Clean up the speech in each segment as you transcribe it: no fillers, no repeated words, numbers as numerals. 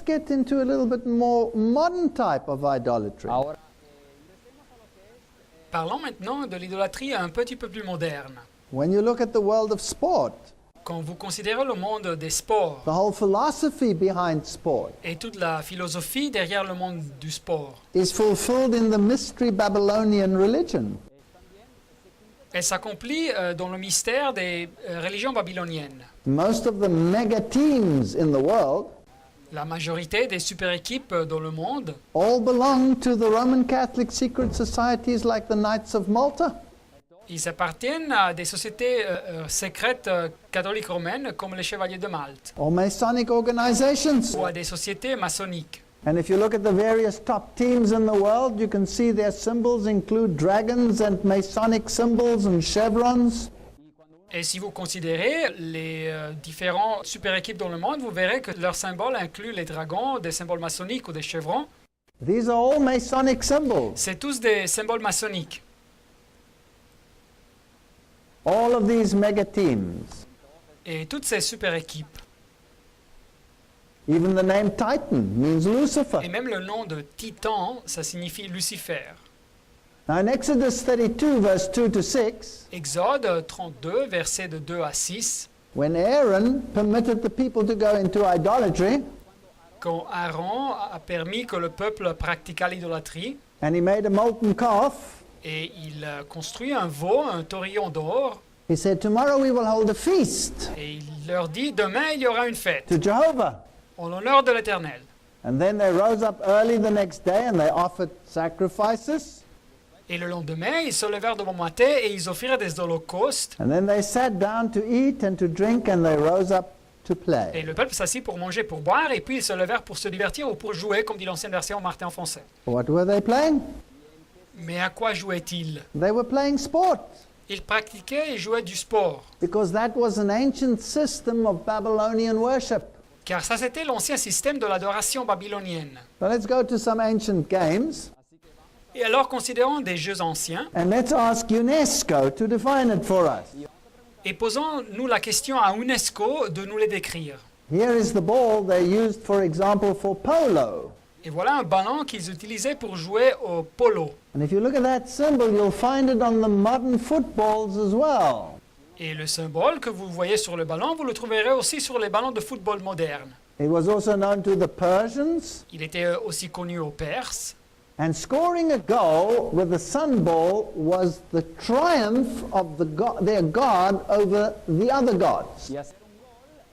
get into a little bit more modern type of idolatry. Ahora, Parlons maintenant de l'idolâtrie un petit peu plus moderne. When you look at the world of sport, Quand vous considérez le monde des sports the whole philosophy behind sport et toute la philosophie derrière le monde du sport, is fulfilled in the mystery Babylonian religion. elle s'accomplit dans le mystère des religions babyloniennes. Most of the mega teams in the world La majorité des super-équipes dans le monde all belong to the Roman Catholic secret societies like the Knights of Malta. ils appartiennent à des sociétés secrètes catholiques romaines comme les Chevaliers de Malte Or Masonic organizations. ou à des sociétés maçonniques. And if you look at the various top teams in the world, you can see their symbols include dragons and Masonic symbols and chevrons. Et si vous considérez les différents super-équipes dans le monde, vous verrez que leurs symboles incluent les dragons, des symboles maçonniques ou des chevrons. These are all Masonic symbols. C'est tous des symboles maçonniques. All of these mega teams. Et toutes ces super-équipes, Even the name Titan means Lucifer. et même le nom de Titan, ça signifie Lucifer. Now in Exodus 32, verse 2 to 6, Exode 32, versets de 2 à 6, when Aaron permitted the people to go into idolatry, quand Aaron a permis que le peuple pratiquât l'idolâtrie, and he made a molten calf, et il construit un veau, un taurillon d'or, he said, tomorrow we will hold a feast et il leur dit, demain il y aura une fête, to Jehovah. en l'honneur de l'Éternel. And then they rose up early the next day and they offered sacrifices. Et le lendemain, ils se levèrent de bon matin et ils offrirent des holocaustes. And then they sat down to eat and to drink and they rose up to Et play. le peuple s'assit pour manger, pour boire, et puis ils se levèrent pour se divertir ou pour jouer, comme dit l'ancienne version Martin en français. What were they playing? Mais à quoi jouaient-ils? They were playing sport Ils pratiquaient et jouaient du sport. because that was an ancient system of Babylonian worship. Car ça, c'était l'ancien système de l'adoration babylonienne. So let's go to some ancient games Et alors, considérons des jeux anciens and let's ask UNESCO to define it for us. et posons-nous la question à UNESCO de nous les décrire. Here is the ball they used, for example, for polo. Et voilà un ballon qu'ils utilisaient pour jouer au polo. And if you look at that symbol, you'll find it on the modern footballs as well. Et le symbole que vous voyez sur le ballon, vous le trouverez aussi sur les ballons de football modernes. It was also known to the Persians. Il était aussi connu aux Perses. And scoring a goal with the sun ball was the triumph of their god over the other gods. y hacer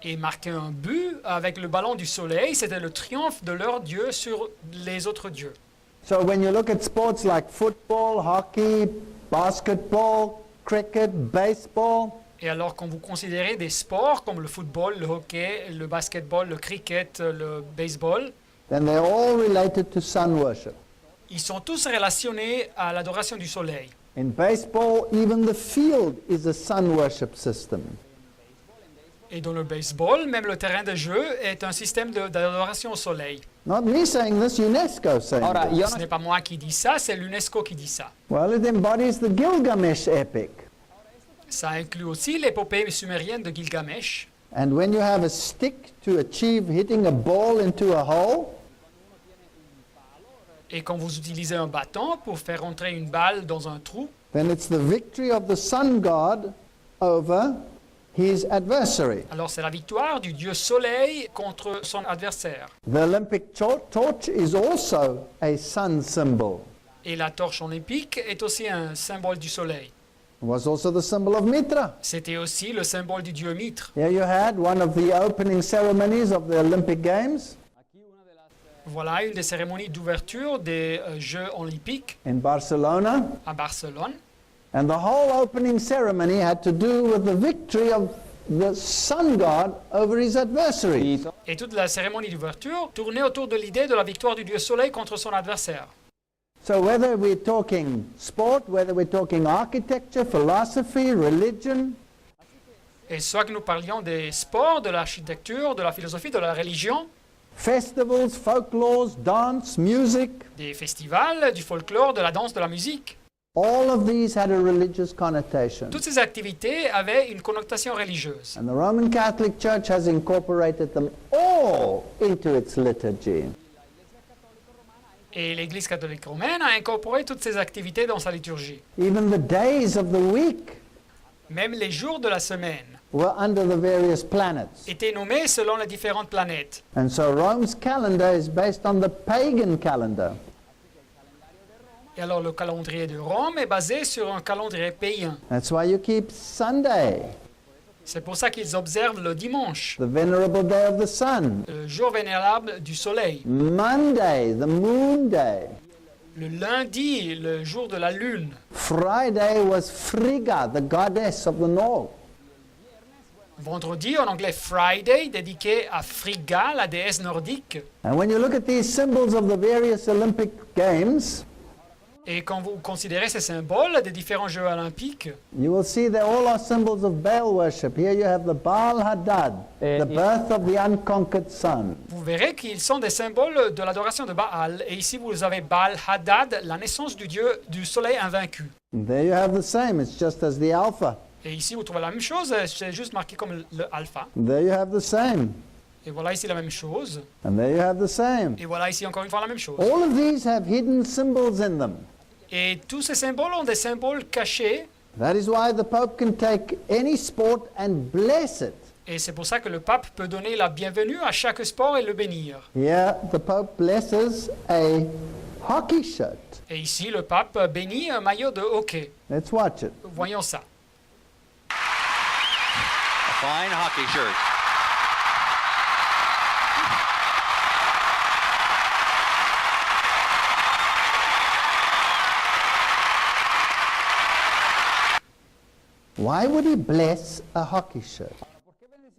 Et marquer un but avec le ballon du soleil, c'était le triomphe de leur dieu sur les autres dieux. So when you look at sports like football, hockey, basketball, cricket, baseball, Et alors, quand vous considérez des sports comme le football, le hockey, le basketball, le cricket, le baseball, then they're all related to sun worship. ils sont tous relationnés à l'adoration du soleil. In baseball, even the field is a sun worship system. Et dans le baseball, même le terrain de jeu est un système d'adoration au soleil. Not me saying this, UNESCO saying Ahora, this. yo Ce n'est pas moi qui dis ça, c'est l'UNESCO qui dit ça. Well, it embodies the Gilgamesh epic. Ça inclut aussi l'épopée sumérienne de Gilgamesh. And when you have a stick to achieve hitting a ball into a hole, Et quand vous utilisez un bâton pour faire entrer une balle dans un trou, then it's the victory of the sun god over his adversary. alors c'est la victoire du dieu soleil contre son adversaire. The Olympic torch is also a sun symbol. Et la torche olympique est aussi un symbole du soleil. It was also the symbol of Mitra. C'était aussi le symbole du dieu Mitre. Here you had one of the opening ceremonies of the Olympic Games Voilà une des cérémonies d'ouverture des Jeux olympiques in Barcelona. à Barcelone. And the whole opening ceremony had to do with the victory of the sun god over his adversary. y Et toute la cérémonie d'ouverture tournait autour de l'idée de la victoire du dieu soleil contre son adversaire. So whether we're talking sport, whether we're talking architecture, philosophy, religion, Et soit que nous parlions des sports, de l'architecture, de la philosophie, de la religion, festivals, folklores, dance, music, des festivals, du folklore, de la danse, de la musique, all of these had a religious connotation. toutes ces activités avaient une connotation religieuse. And the Roman Catholic Church has incorporated them all all into its liturgy. Et l'Église catholique romaine a incorporé toutes ces activités dans sa liturgie. Even the days of the week Même les jours de la semaine were under the various planets. étaient nommés selon les différentes planètes. And so Rome's calendar is based on the pagan calendar. Et alors le calendrier de Rome est basé sur un calendrier païen. That's why you keep Sunday, C'est pour ça qu'ils observent le dimanche, the venerable day of the sun, le jour vénérable du soleil, Monday, the moon day. le lundi, le jour de la lune. Friday was Frigga, the goddess of the north. Vendredi, en anglais Friday, dédié à Frigga, la déesse nordique. And when you look at these symbols of the various Olympic games, Et quand vous considérez ces symboles des différents Jeux olympiques, you will see they all are symbols of Baal worship. Here you have the Baal Hadad, the birth of the unconquered sun. vous verrez qu'ils sont des symboles de l'adoration de Baal. Et ici, vous avez Baal Hadad, la naissance du dieu du soleil invaincu. And there you have the same, it's just as the Alpha. Et ici, vous trouvez la même chose, c'est juste marqué comme le alpha. And there you have the same. Et voilà ici la même chose. And there you have the same. Et voilà ici encore une fois la même chose. All of these have hidden symbols in them. Et tous ces symboles ont des symboles cachés. That is why the Pope can take any sport and bless it. Et c'est pour ça que le pape peut donner la bienvenue à chaque sport et le bénir. Here, the Pope blesses a hockey shirt. Et ici, le pape bénit un maillot de hockey. Let's watch it. Voyons ça. A fine hockey shirt. Why would he bless a hockey shirt?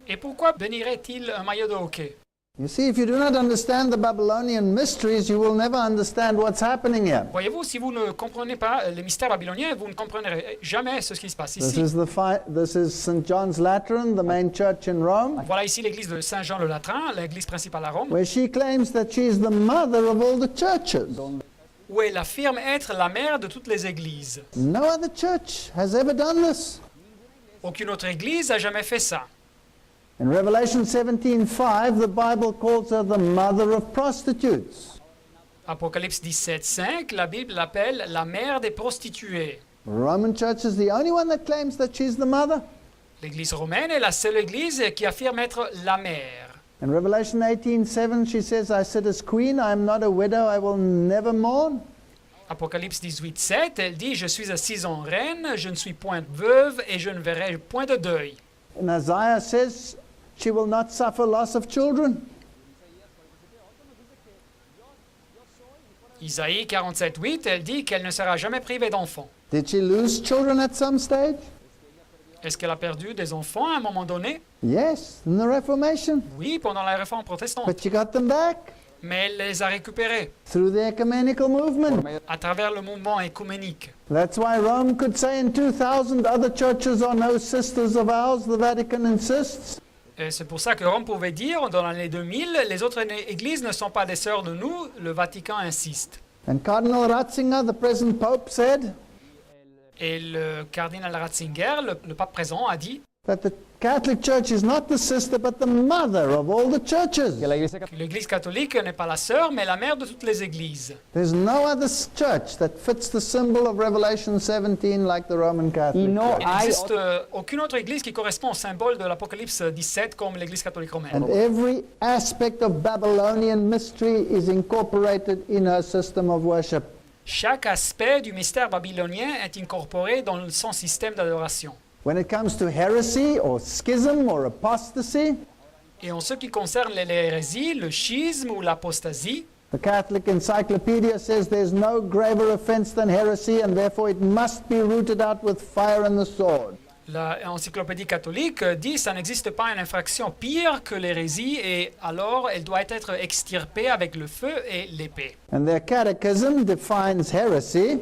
Et pourquoi bénirait-il un maillot de hockey? You see, if you do not understand the Babylonian mysteries, you will never understand what's happening here. Voyez-vous, si vous ne comprenez pas les mystères babyloniens, vous ne comprendrez jamais ce qui se passe This ici. is St. John's Lateran, the main church in Rome, Voilà ici l'église de Saint-Jean le Latrin, l'église principale à Rome, where she claims that she is the mother of all the churches. où elle affirme être la mère de toutes les églises. No other church has ever done this. Aucune autre église n'a jamais fait ça. In Revelation 17:5, the Bible calls her the mother of prostitutes. Apocalypse 17:5, la Bible l'appelle la mère des prostituées. The Roman Church is the only one that claims that she's the mother. L'église romaine est la seule église qui affirme être la mère. In Revelation 18:7, she says, I sit as queen, I am not a widow, I will never mourn. Apocalypse 18:7, elle dit « Je suis assise en reine, je ne suis point veuve et je ne verrai point de deuil. And Isaiah says she will not suffer loss of children. » Isaïe 47:8, elle dit qu'elle ne sera jamais privée d'enfants. Did she lose children at some stage? Est-ce qu'elle a perdu des enfants à un moment donné? Yes, in the Reformation. Oui, pendant la réforme protestante. But she got them back Mais elle les a récupérés through the ecumenical movement. à travers le mouvement écuménique. That's why Rome could say in 2000 other churches are no sisters of ours, the Vatican insists. Et c'est pour ça que Rome pouvait dire, dans l'année 2000, les autres églises ne sont pas des sœurs de nous, le Vatican insiste. And Cardinal Ratzinger, the present Pope, said Et le cardinal Ratzinger, le pape présent, a dit that the Catholic Church is not the sister but the mother of all the churches. que l'Église catholique n'est pas la sœur, mais la mère de toutes les églises. There's no other church that fits the symbol of Revelation 17 like the Roman Catholic Church. Il n'existe aucune autre église qui correspond au symbole de l'Apocalypse 17 comme l'Église catholique romaine. And every aspect of Babylonian mystery is incorporated in her system of worship. Chaque aspect du mystère babylonien est incorporé dans son système d'adoration. When it comes to heresy or schism or apostasy, Et en ce qui concerne l'hérésie, le schisme ou l'apostasie, the Catholic Encyclopedia says there's no graver offense than heresy and therefore it must be rooted out with fire and the sword. l'encyclopédie catholique dit que ça n'existe pas une infraction pire que l'hérésie et alors elle doit être extirpée avec le feu et l'épée. And their catechism defines heresy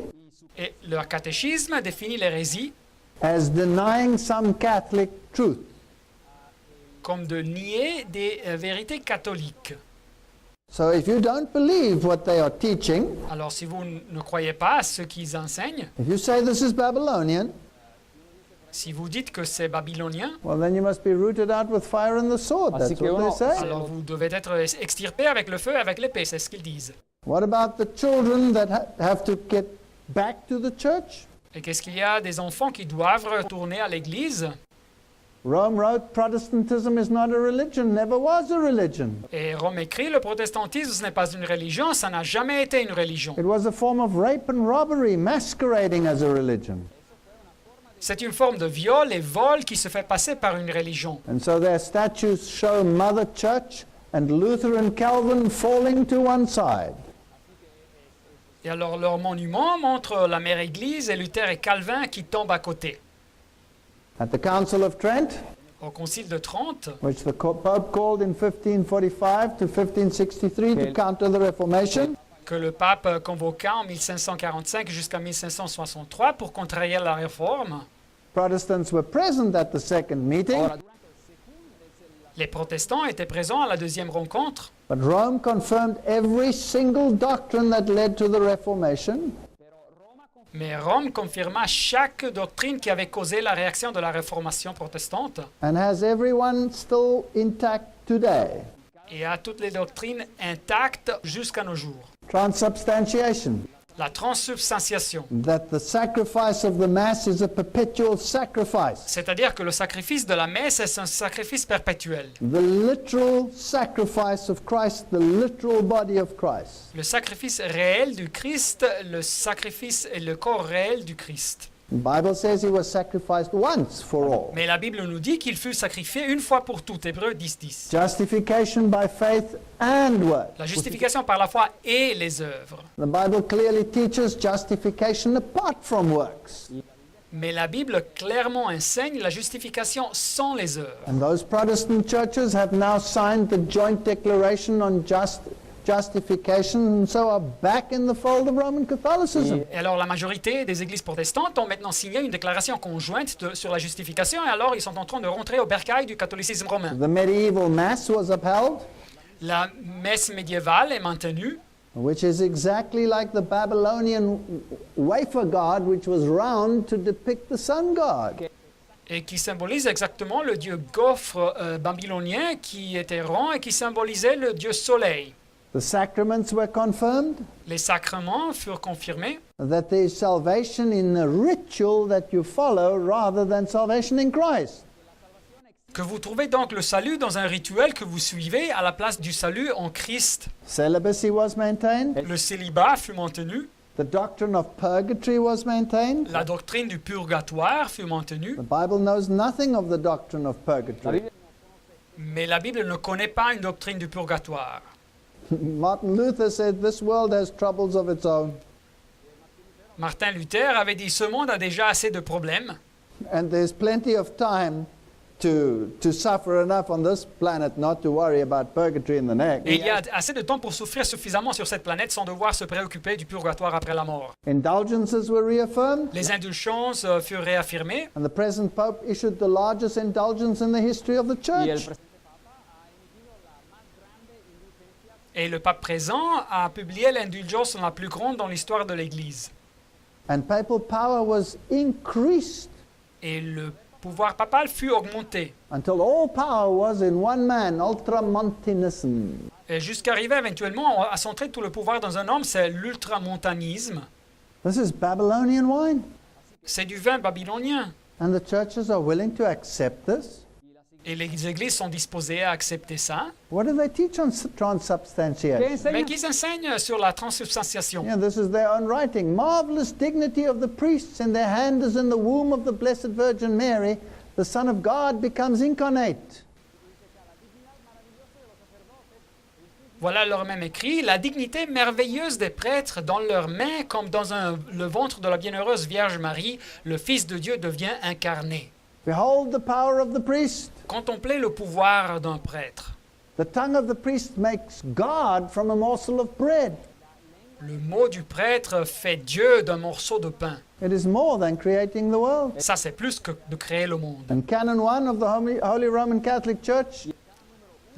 Et leur catéchisme définit l'hérésie as denying some Catholic truth. comme de nier des vérités catholiques. So if you don't believe what they are teaching, Alors si vous ne croyez pas à ce qu'ils enseignent, if you say this is Babylonian, Si vous dites que c'est babylonien, well, then you must be rooted out with fire and the sword. Así That's que what they uno- say. alors vous devez être extirpé avec le feu et avec l'épée, c'est ce qu'ils disent. What about the children that have to get back to the church? Et qu'est-ce qu'il y a des enfants qui doivent retourner à l'église? Rome wrote, Protestantism is not a religion, never was a religion. Et Rome écrit, le protestantisme ce n'est pas une religion, ça n'a jamais été une religion. It was a form of rape and robbery masquerading as a religion. C'est une forme de viol et vol qui se fait passer par une religion. And so their statues show Mother Church and Luther and Calvin falling to one side. Et alors leur monument montre la mère église et Luther et Calvin qui tombent à côté. At the Council of Trent, Au concile de Trente, which the Pope called in 1545 to 1563 to counter the Reformation, que le pape convoqua en 1545 jusqu'à 1563 pour contrarier la réforme, Protestants were present at the second meeting, les protestants étaient présents à la deuxième rencontre, but Rome confirmed every single doctrine that led to the Reformation, mais Rome confirma chaque doctrine qui avait causé la réaction de la réformation protestante and has everyone still intact today. et a toutes les doctrines intactes jusqu'à nos jours. Transubstantiation, La transsubstantiation, that the sacrifice of the Mass is a perpetual sacrifice. c'est-à-dire que le sacrifice de la messe est un sacrifice perpétuel. The literal sacrifice of Christ, the literal body of Christ. Le sacrifice réel du Christ, le sacrifice et le corps réel du Christ. The Bible says he was sacrificed once for all. Mais la Bible nous dit qu'il fut sacrifié une fois pour toutes, Hébreux 10.10. Justification by faith and word. La justification par la foi et les œuvres. The Bible clearly teaches justification apart from works. Mais la Bible clairement enseigne la justification sans les œuvres. And those Protestant churches have now signed the joint declaration on justification and so are back in the fold of Roman Catholicism. Et alors la majorité des églises protestantes ont maintenant signé une déclaration conjointe sur la justification et alors ils sont en train de rentrer au bercail du catholicisme romain. The medieval Mass was upheld, La messe médiévale est maintenue, which is exactly like the Babylonian wafer god, which was round to depict the sun god. et qui symbolise exactement le dieu gaufre babylonien qui était rond et qui symbolisait le dieu soleil. The sacraments were confirmed, Les sacrements furent confirmés, that there is salvation in the ritual that you follow rather than salvation in Christ. que vous trouvez donc le salut dans un rituel que vous suivez à la place du salut en Christ. Celibacy was maintained, Le célibat fut maintenu, the doctrine of purgatory was maintained. la doctrine du purgatoire fut maintenue, The Bible knows nothing of the doctrine of La purgatory. Biblia mais la Bible ne connaît pas une doctrine du purgatoire. Martin Luther said this world has troubles of its own, Martin Luther avait dit ce monde a déjà assez de problèmes and there's plenty of time to suffer enough on this planet not to worry about purgatory in the next. et il y a assez de temps pour souffrir suffisamment sur cette planète sans devoir se préoccuper du purgatoire après la mort. Indulgences were reaffirmed, Les indulgences furent réaffirmées and the present Pope issued the largest indulgence in the history of the y el church. presidente et le pape présent a publié l'indulgence la plus grande dans l'histoire de l'Église. And papal power was increased Et le pouvoir papal fut augmenté until all power was in one man, ultramontanism. et jusqu'arriver éventuellement à centrer tout le pouvoir dans un homme, c'est l'ultramontanisme. This is Babylonian wine. C'est du vin babylonien. And the churches are willing to accept this. Et les églises sont disposées à accepter ça. What do they teach on ¿Qué transubstantiation? enseña? Mais qu'ils enseignent sur la transsubstantiation. Yeah, this is their own writing. Marvelous dignity of the priests, in their hand is in the womb of the Blessed Virgin Mary. The Son of God becomes incarnate. Voilà leur même écrit, la dignité merveilleuse des prêtres dans leurs mains, comme dans le ventre de la bienheureuse Vierge Marie, le Fils de Dieu devient incarné. Behold the power of the priest. Contemplez le pouvoir d'un prêtre. The tongue of the priest makes God from a morsel of bread. Le mot du prêtre fait Dieu d'un morceau de pain. It is more than creating the world. Ça, c'est plus que de créer le monde. And Canon 1 of the Holy Roman Catholic Church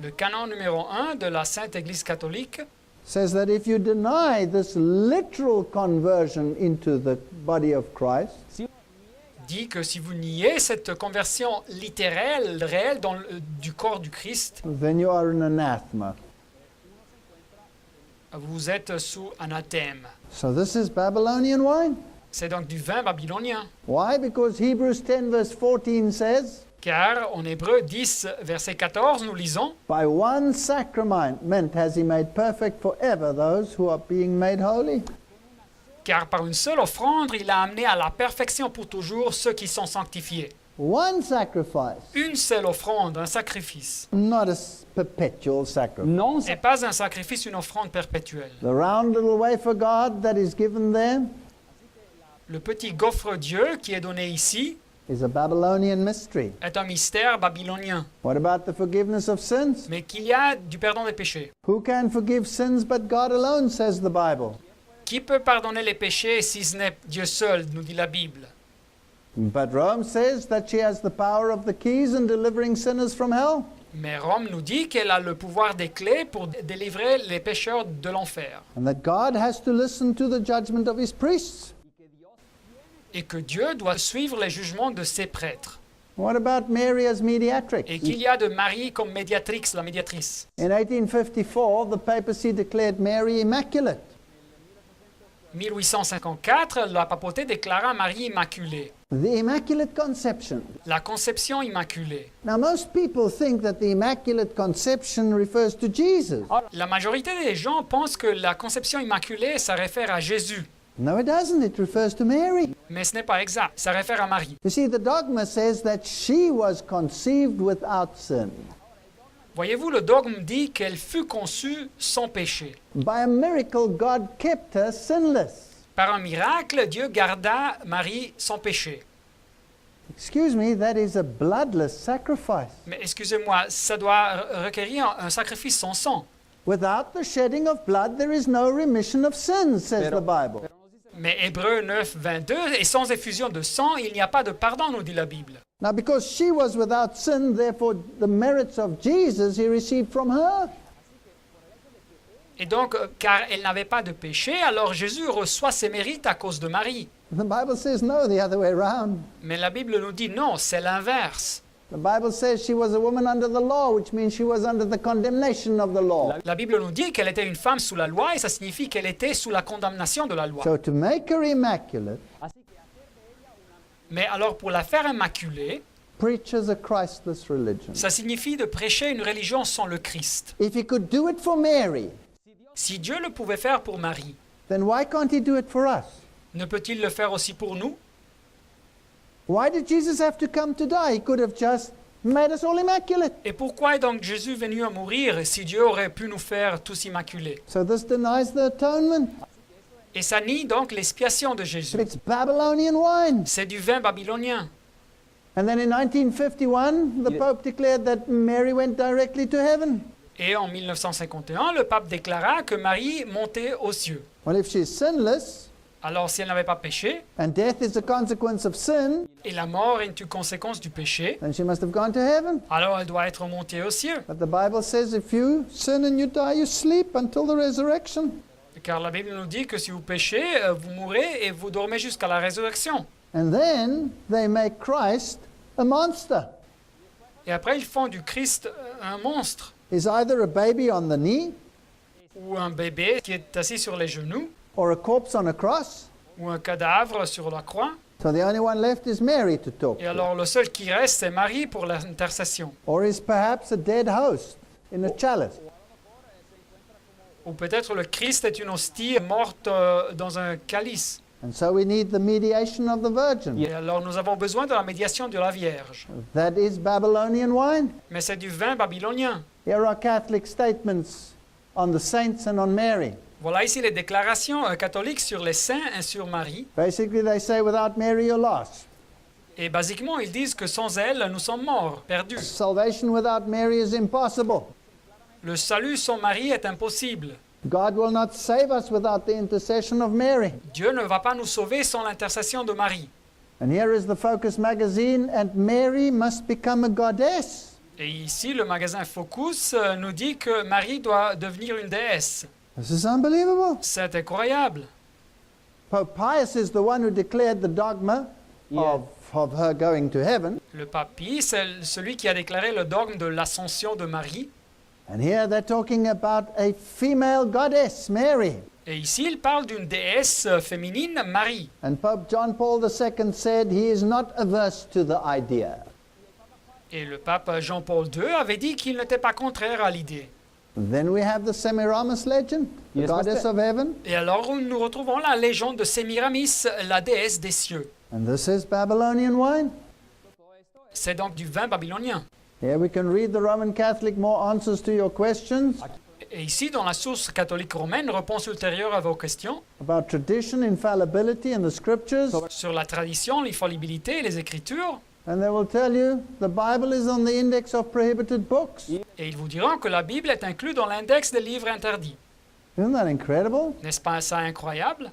Le canon numéro 1 de la Sainte Église catholique says that if you deny this literal conversion into the body of Christ, dit que si vous niez cette conversion littérale, réelle du corps du Christ, then you are an anathema. vous êtes sous anathème. So this is Babylonian wine. C'est donc du vin babylonien. Why? Because Hebrews 10 verse 14 says, Car en Hébreux 10, verset 14, nous lisons by one sacrament has he made perfect forever those who are being made holy. Car par une seule offrande, il a amené à la perfection pour toujours ceux qui sont sanctifiés. One sacrifice, Une seule offrande, un sacrifice. not a perpetual sacrifice. Non, Et pas un sacrifice, une offrande perpétuelle. The round little wafer God that is given there Le petit gaufre Dieu qui est donné ici is a Babylonian mystery. est un mystère babylonien. What about the forgiveness of sins? Mais qu'il y a du pardon des péchés. Who can forgive sins but God alone, says the Bible. Qui peut pardonner les péchés si ce n'est Dieu seul, nous dit la Bible. But Rome says that she has the power of the keys in delivering sinners from hell. Mais Rome nous dit qu'elle a le pouvoir des clés pour délivrer les pécheurs de l'enfer. And that God has to listen to the judgment of his priests. Et que Dieu doit suivre les jugements de ses prêtres. What about Mary as mediatrix? Et qu'il y a de Marie comme médiatrix, la médiatrice. In 1854, the papacy declared Mary immaculate. 1854, la papauté déclara Marie immaculée. The Immaculate Conception. La conception immaculée. Now, most people think that the Immaculate Conception refers to Jesus. La majorité des gens pensent que la conception immaculée, ça réfère à Jésus. No, it doesn't. It refers to Mary. Mais ce n'est pas exact. Ça réfère à Marie. You see, the dogma says that she was conceived without sin. Voyez-vous, le dogme dit qu'elle fut conçue sans péché. By a miracle, God kept her sinless. Par un miracle, Dieu garda Marie sans péché. Excuse me, that is a bloodless sacrifice. Mais excusez-moi, ça doit requérir un sacrifice sans sang. Without the shedding of blood, there is no remission of sins, says the Bible. Mais Hébreux 9, 22, et sans effusion de sang, il n'y a pas de pardon, nous dit la Bible. Now, because she was without sin, therefore the merits of Jesus he received from her. Et donc, car elle n'avait pas de péché, alors Jésus reçoit ses mérites à cause de Marie. The Bible says no, the other way around. Mais la Bible nous dit non, c'est l'inverse. The Bible says she was a woman under the law, which means she was under the condemnation of the law. La Bible nous dit qu'elle était une femme sous la loi, et ça signifie qu'elle était sous la condamnation de la loi. So to make her immaculate Mais alors, pour la faire immaculée, preaches a Christless religion. ça signifie de prêcher une religion sans le Christ. If he could do it for Mary, Si Dieu le pouvait faire pour Marie, then why can't he do it for us? ne peut-il le faire aussi pour nous? Why did Jesus have to come to die? He could have just made us all immaculate. Et pourquoi est donc Jésus venu à mourir si Dieu aurait pu nous faire tous immaculés? So this denies the atonement. Et ça nie donc l'expiation de Jésus. It's Babylonian wine. C'est du vin babylonien. And then in 1951, the Pope declared that Mary went directly to heaven. Et en 1951, le pape déclara que Marie montait aux cieux. Well, if she's sinless, Alors si elle n'avait pas péché, and death is a consequence of sin, et la mort est une conséquence du péché, then she must have gone to heaven. alors elle doit être montée aux cieux. But the Bible says if you sin and you die, you sleep until the resurrection. Car la Bible nous dit que si vous péchez, vous mourrez et vous dormez jusqu'à la résurrection. And then they make Christ a monster. Et après, ils font du Christ un monstre, He's either a baby on the knee, ou un bébé qui est assis sur les genoux, or a corpse on a cross. ou un cadavre sur la croix. So the only one left is Mary to talk Et to. alors le seul qui reste, c'est Marie pour l'intercession. Or is perhaps a dead host in a chalice. Ou peut-être le Christ est une hostie morte dans un calice. And so we need the mediation of the Virgin. Et alors nous avons besoin de la médiation de la Vierge. That is Babylonian wine. Mais c'est du vin babylonien. Here are Catholic statements on the saints and on Mary. Voilà ici les déclarations catholiques sur les saints et sur Marie. Basically, they say without Mary, you're lost. Et basiquement, ils disent que sans elle, nous sommes morts, perdus. Salvation without Mary is impossible. Le salut sans Marie est impossible. God will not save us without the intercession of Mary. Dieu ne va pas nous sauver sans l'intercession de Marie. And here is the Focus magazine, and Mary must become a goddess. Et ici, le magasin Focus nous dit que Marie doit devenir une déesse. This is unbelievable. C'est incroyable. Pope Pius is the one who declared the dogma of of her going to heaven. Le pape Pie, c'est celui qui a déclaré le dogme de l'ascension de Marie. And here they're talking about a female goddess, Mary. Et ici, il parle d'une déesse féminine, Marie. And Pope John Paul II said he is not averse to the idea. Et le pape Jean-Paul II avait dit qu'il n'était pas contraire à l'idée. Then we have the Semiramis legend, the Yes, goddess Master. of heaven. Et alors, nous retrouvons la légende de Sémiramis, la déesse des cieux. And this is Babylonian wine. C'est donc du vin babylonien. Here we can read the Roman Catholic more answers to your questions Et ici, dans la source catholique romaine, réponse ultérieure à vos questions about tradition, infallibility, and the scriptures. sur la tradition, l'infallibilité et les Écritures. And they will tell you the Bible is on the index of prohibited books. Et ils vous diront que la Bible est inclue dans l'index des livres interdits. Isn't that incredible? N'est-ce pas ça incroyable?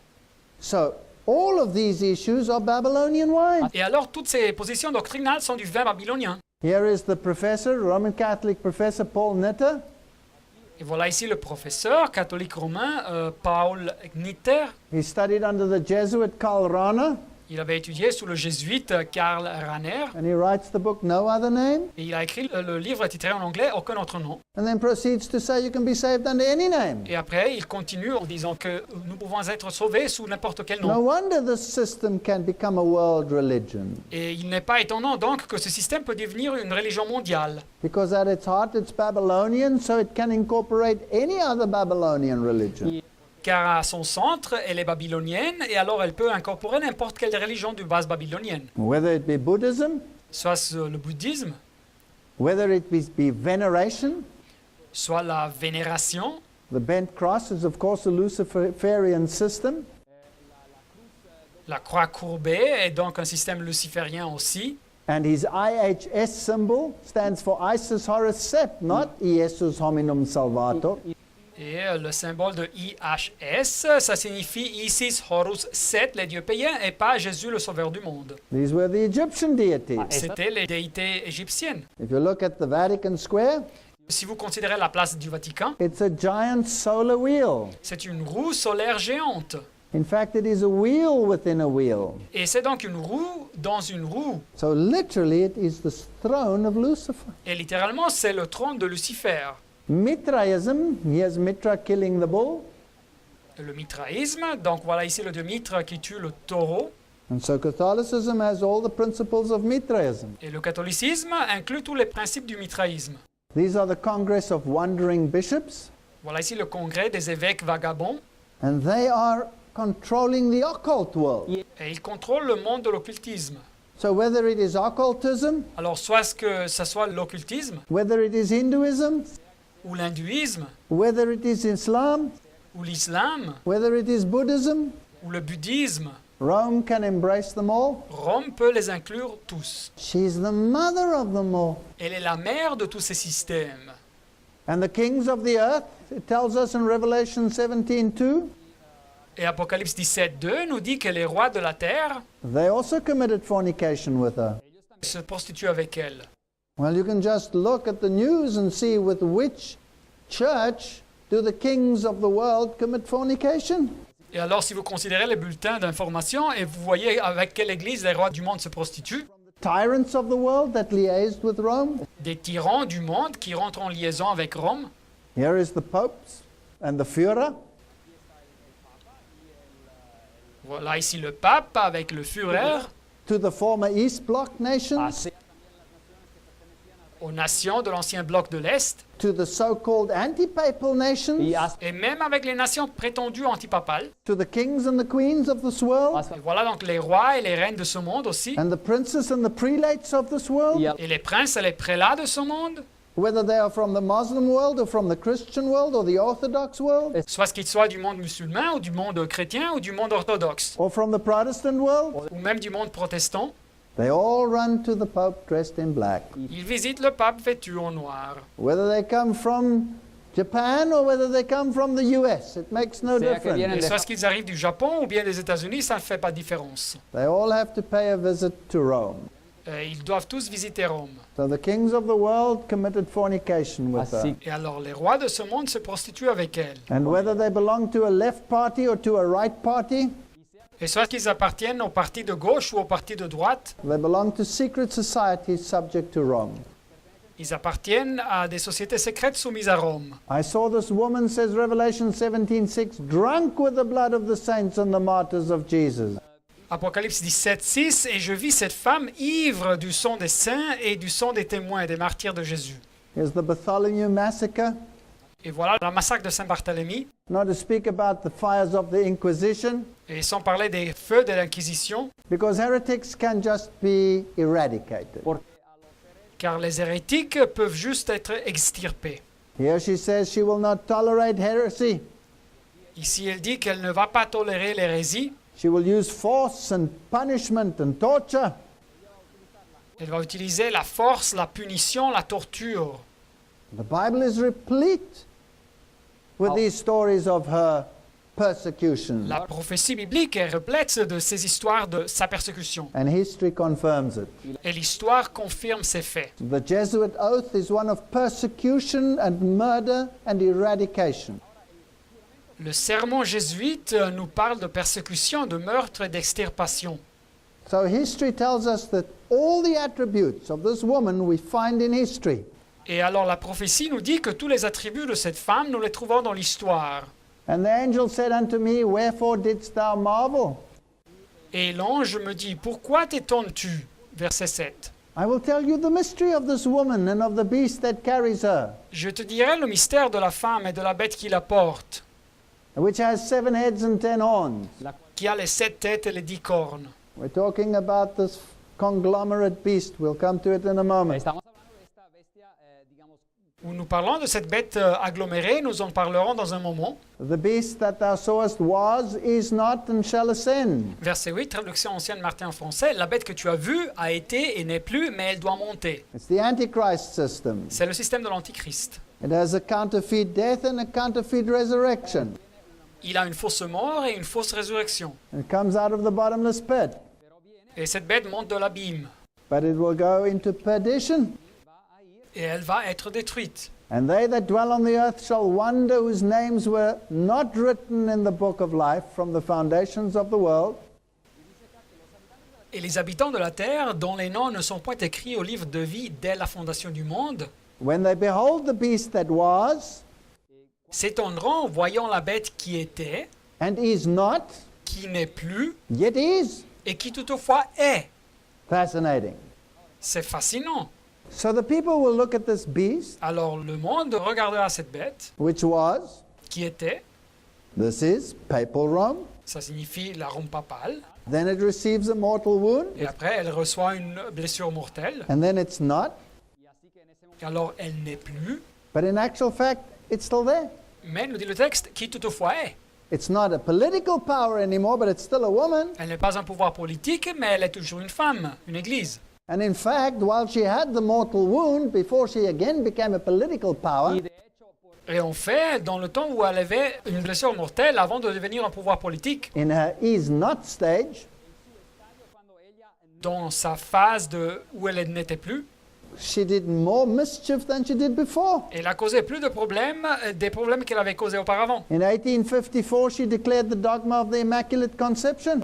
So, all of these issues are Babylonian wine. Et alors, toutes ces positions doctrinales sont du vin babylonien. Here is the professor, Roman Catholic professor Paul Nitter. Et voilà ici le professeur catholique romain, Paul Gnitter. He studied under the Jesuit Karl Rahner, Il avait étudié sous le jésuite Karl Rahner. and he writes the book No Other Name, Et il a écrit le livre titré en anglais Aucun autre nom. and then proceeds to say you can be saved under any name. Et après, il continue en disant que nous pouvons être sauvés sous n'importe quel No nom. wonder this system can become a world religion, Et il n'est pas étonnant donc que ce système peut devenir une religion mondiale. because at its heart it's Babylonian, so it can incorporate any other Babylonian religion. Car à son centre, elle est babylonienne et alors elle peut incorporer n'importe quelle religion de base babylonienne. Whether it be Buddhism, Soit le bouddhisme, whether it be veneration. soit la vénération. The bent cross is of course a Luciferian system. La croix courbée est donc un système luciférien aussi. And his IHS symbol stands for Isis Horus Set, not Iesus Hominum Salvator. Et le symbole de IHS, ça signifie Isis Horus Set, les dieux païens, et pas Jésus le sauveur du monde. These were the Egyptian deities. C'était les déités égyptiennes. If you look at the Vatican Square, Si vous considérez la place du Vatican, it's a giant solar wheel. c'est une roue solaire géante. In fact, it is a wheel within a wheel. Et c'est donc une roue dans une roue. So literally, it is the throne of Lucifer. Et littéralement, c'est le trône de Lucifer. Mitraism, here's Mitra killing the bull. Le mitraïsme, donc voilà ici le dieu Mitra qui tue le taureau. And so Catholicism has all the principles of Mitraism. Et le catholicisme inclut tous les principes du mitraïsme. These are the Congress of Wandering Bishops, Voilà ici le congrès des évêques vagabonds. and they are controlling the occult world. Et ils contrôlent le monde de l'occultisme. So whether it is occultism, Alors soit que ce soit l'occultisme, whether it is Hinduism, ou l'hindouisme, whether it is Islam, ou l'islam, whether it is Buddhism, ou le bouddhisme, Rome can embrace them all. Rome peut les inclure tous. She's the mother of them all. Elle est la mère de tous ces systèmes. And the kings of the earth, it tells us in Revelation 17:2, Et Apocalypse 17.2 nous dit que les rois de la terre they also committed fornication with her. se prostituent avec elle. Well, you can just look at the news and see with which church do the kings of the world commit fornication. Et alors, si vous considérez les bulletins d'information et vous voyez avec quelle église les rois du monde se prostituent, Tyrants of the world that liaised with Rome. des tyrans du monde qui rentrent en liaison avec Rome, Here is the popes and the Führer. voilà ici le pape avec le Führer, To the former East Bloc nations, aux nations de l'ancien bloc de l'Est, to the so-called anti-papal nations, et même avec les nations prétendues antipapales. to the kings and the queens of this world, Et voilà donc les rois et les reines de ce monde aussi, and the princes and the prelates of this world, et les princes et les prélats de ce monde, whether they are from the Muslim world or from the Christian world or the Orthodox world soit qu'ils soient du monde musulman ou du monde chrétien ou du monde orthodoxe, or from the Protestant world, ou même du monde protestant, they all run to the Pope dressed in black. ils visitent le pape vêtu en noir. Whether they come from Japan or whether they come from the US, it makes no Sea que difference. vienen Et de soit qu'ils arrivent du Japon ou bien des États-Unis, ça ne fait pas de différence. They all have to pay a visit to Rome. Ils doivent tous visiter Rome. So the kings of the world committed fornication with her. Así. Et alors les rois de ce monde se prostituent avec elle. And whether they belong to a left party or to a right party, Et soit qu'ils appartiennent au parti de gauche ou au parti de droite, They belong to secret societies subject to Rome. ils appartiennent à des sociétés secrètes soumises à Rome. I saw this woman, says Revelation 17:6, drunk with the blood of the saints and the martyrs of Jesus. Apocalypse 17:6, et je vis cette femme ivre du sang des saints et du sang des témoins et des martyrs de Jésus. Here's the Bartholomew massacre. Et voilà le massacre de Saint-Barthélemy, Not to speak about the fires of the Inquisition, et sans parler des feux de l'Inquisition, because heretics can just be eradicated. car les hérétiques peuvent juste être extirpés. Here she says she will not tolerate heresy. Ici, elle dit qu'elle ne va pas tolérer l'hérésie. She will use force and punishment and torture. Elle va utiliser la force, la punition, la torture. The Bible is replete with these stories of her persecution. La prophétie biblique est replète de ces histoires de sa persécution. And history confirms it. Et l'histoire confirme ces faits. The Jesuit oath is one of persecution and murder and eradication. Le sermon jésuite nous parle de persécution, de meurtre et d'extirpation. So history tells us that all the attributes of this woman we find in history. Et alors la prophétie nous dit que tous les attributs de cette femme, nous les trouvons dans l'histoire. And the angel said unto me, wherefore didst thou marvel? Et l'ange me dit, pourquoi t'étonnes-tu? Verset 7. I will tell you the mystery of this woman and of the beast that carries her, Je te dirai le mystère de la femme et de la bête qui la porte, which has 7 heads and 10 horns. qui a les 7 têtes et les 10 cornes. We're talking about this conglomerate beast. We'll come to it in a moment. Estamos hablando de esta bestia, digamos, Où nous parlons de cette bête agglomérée, nous en parlerons dans un moment. The beast that thou sawest was, is not, and shall ascend. Verset 8, traduction ancienne Martin en français. La bête que tu as vue a été et n'est plus, mais elle doit monter. It's the Antichrist system. C'est le système de l'Antichrist. It has a counterfeit death and a counterfeit resurrection. Il a une fausse mort et une fausse résurrection. It comes out of the bottomless pit, Et cette bête monte de l'abîme. but it will go into perdition. Et elle va être détruite. And they that dwell on the earth shall wonder, whose names were not written in the book of life from the foundations of the world, Et les habitants de la terre, dont les noms ne sont point écrits au livre de vie dès la fondation du monde, when they behold the beast that was, s'étonneront voyant la bête qui était, and is not, qui n'est plus, yet is. et qui toutefois est. Fascinating. C'est fascinant. So the people will look at this beast, Alors le monde regardera cette bête, which was, qui était, this is papal Rome. ça signifie la Rome papale, Then it receives a mortal wound, et après elle reçoit une blessure mortelle, and then it's not. et alors elle n'est plus, But in actual fact, it's still there. mais nous dit le texte, qui toutefois est. It's not a political power anymore, but it's still a woman. Elle n'est pas un pouvoir politique, mais elle est toujours une femme, une église. And in fact, while she had the mortal wound, before she again became a political power, Et en fait, dans le temps où elle avait une blessure mortelle, avant de devenir un pouvoir politique, in her is not stage, dans sa phase où elle n'était plus, she did more mischief than she did before. elle a causé plus de problèmes, des problèmes qu'elle avait causés auparavant. In 1854, she declared the dogma of the Immaculate Conception.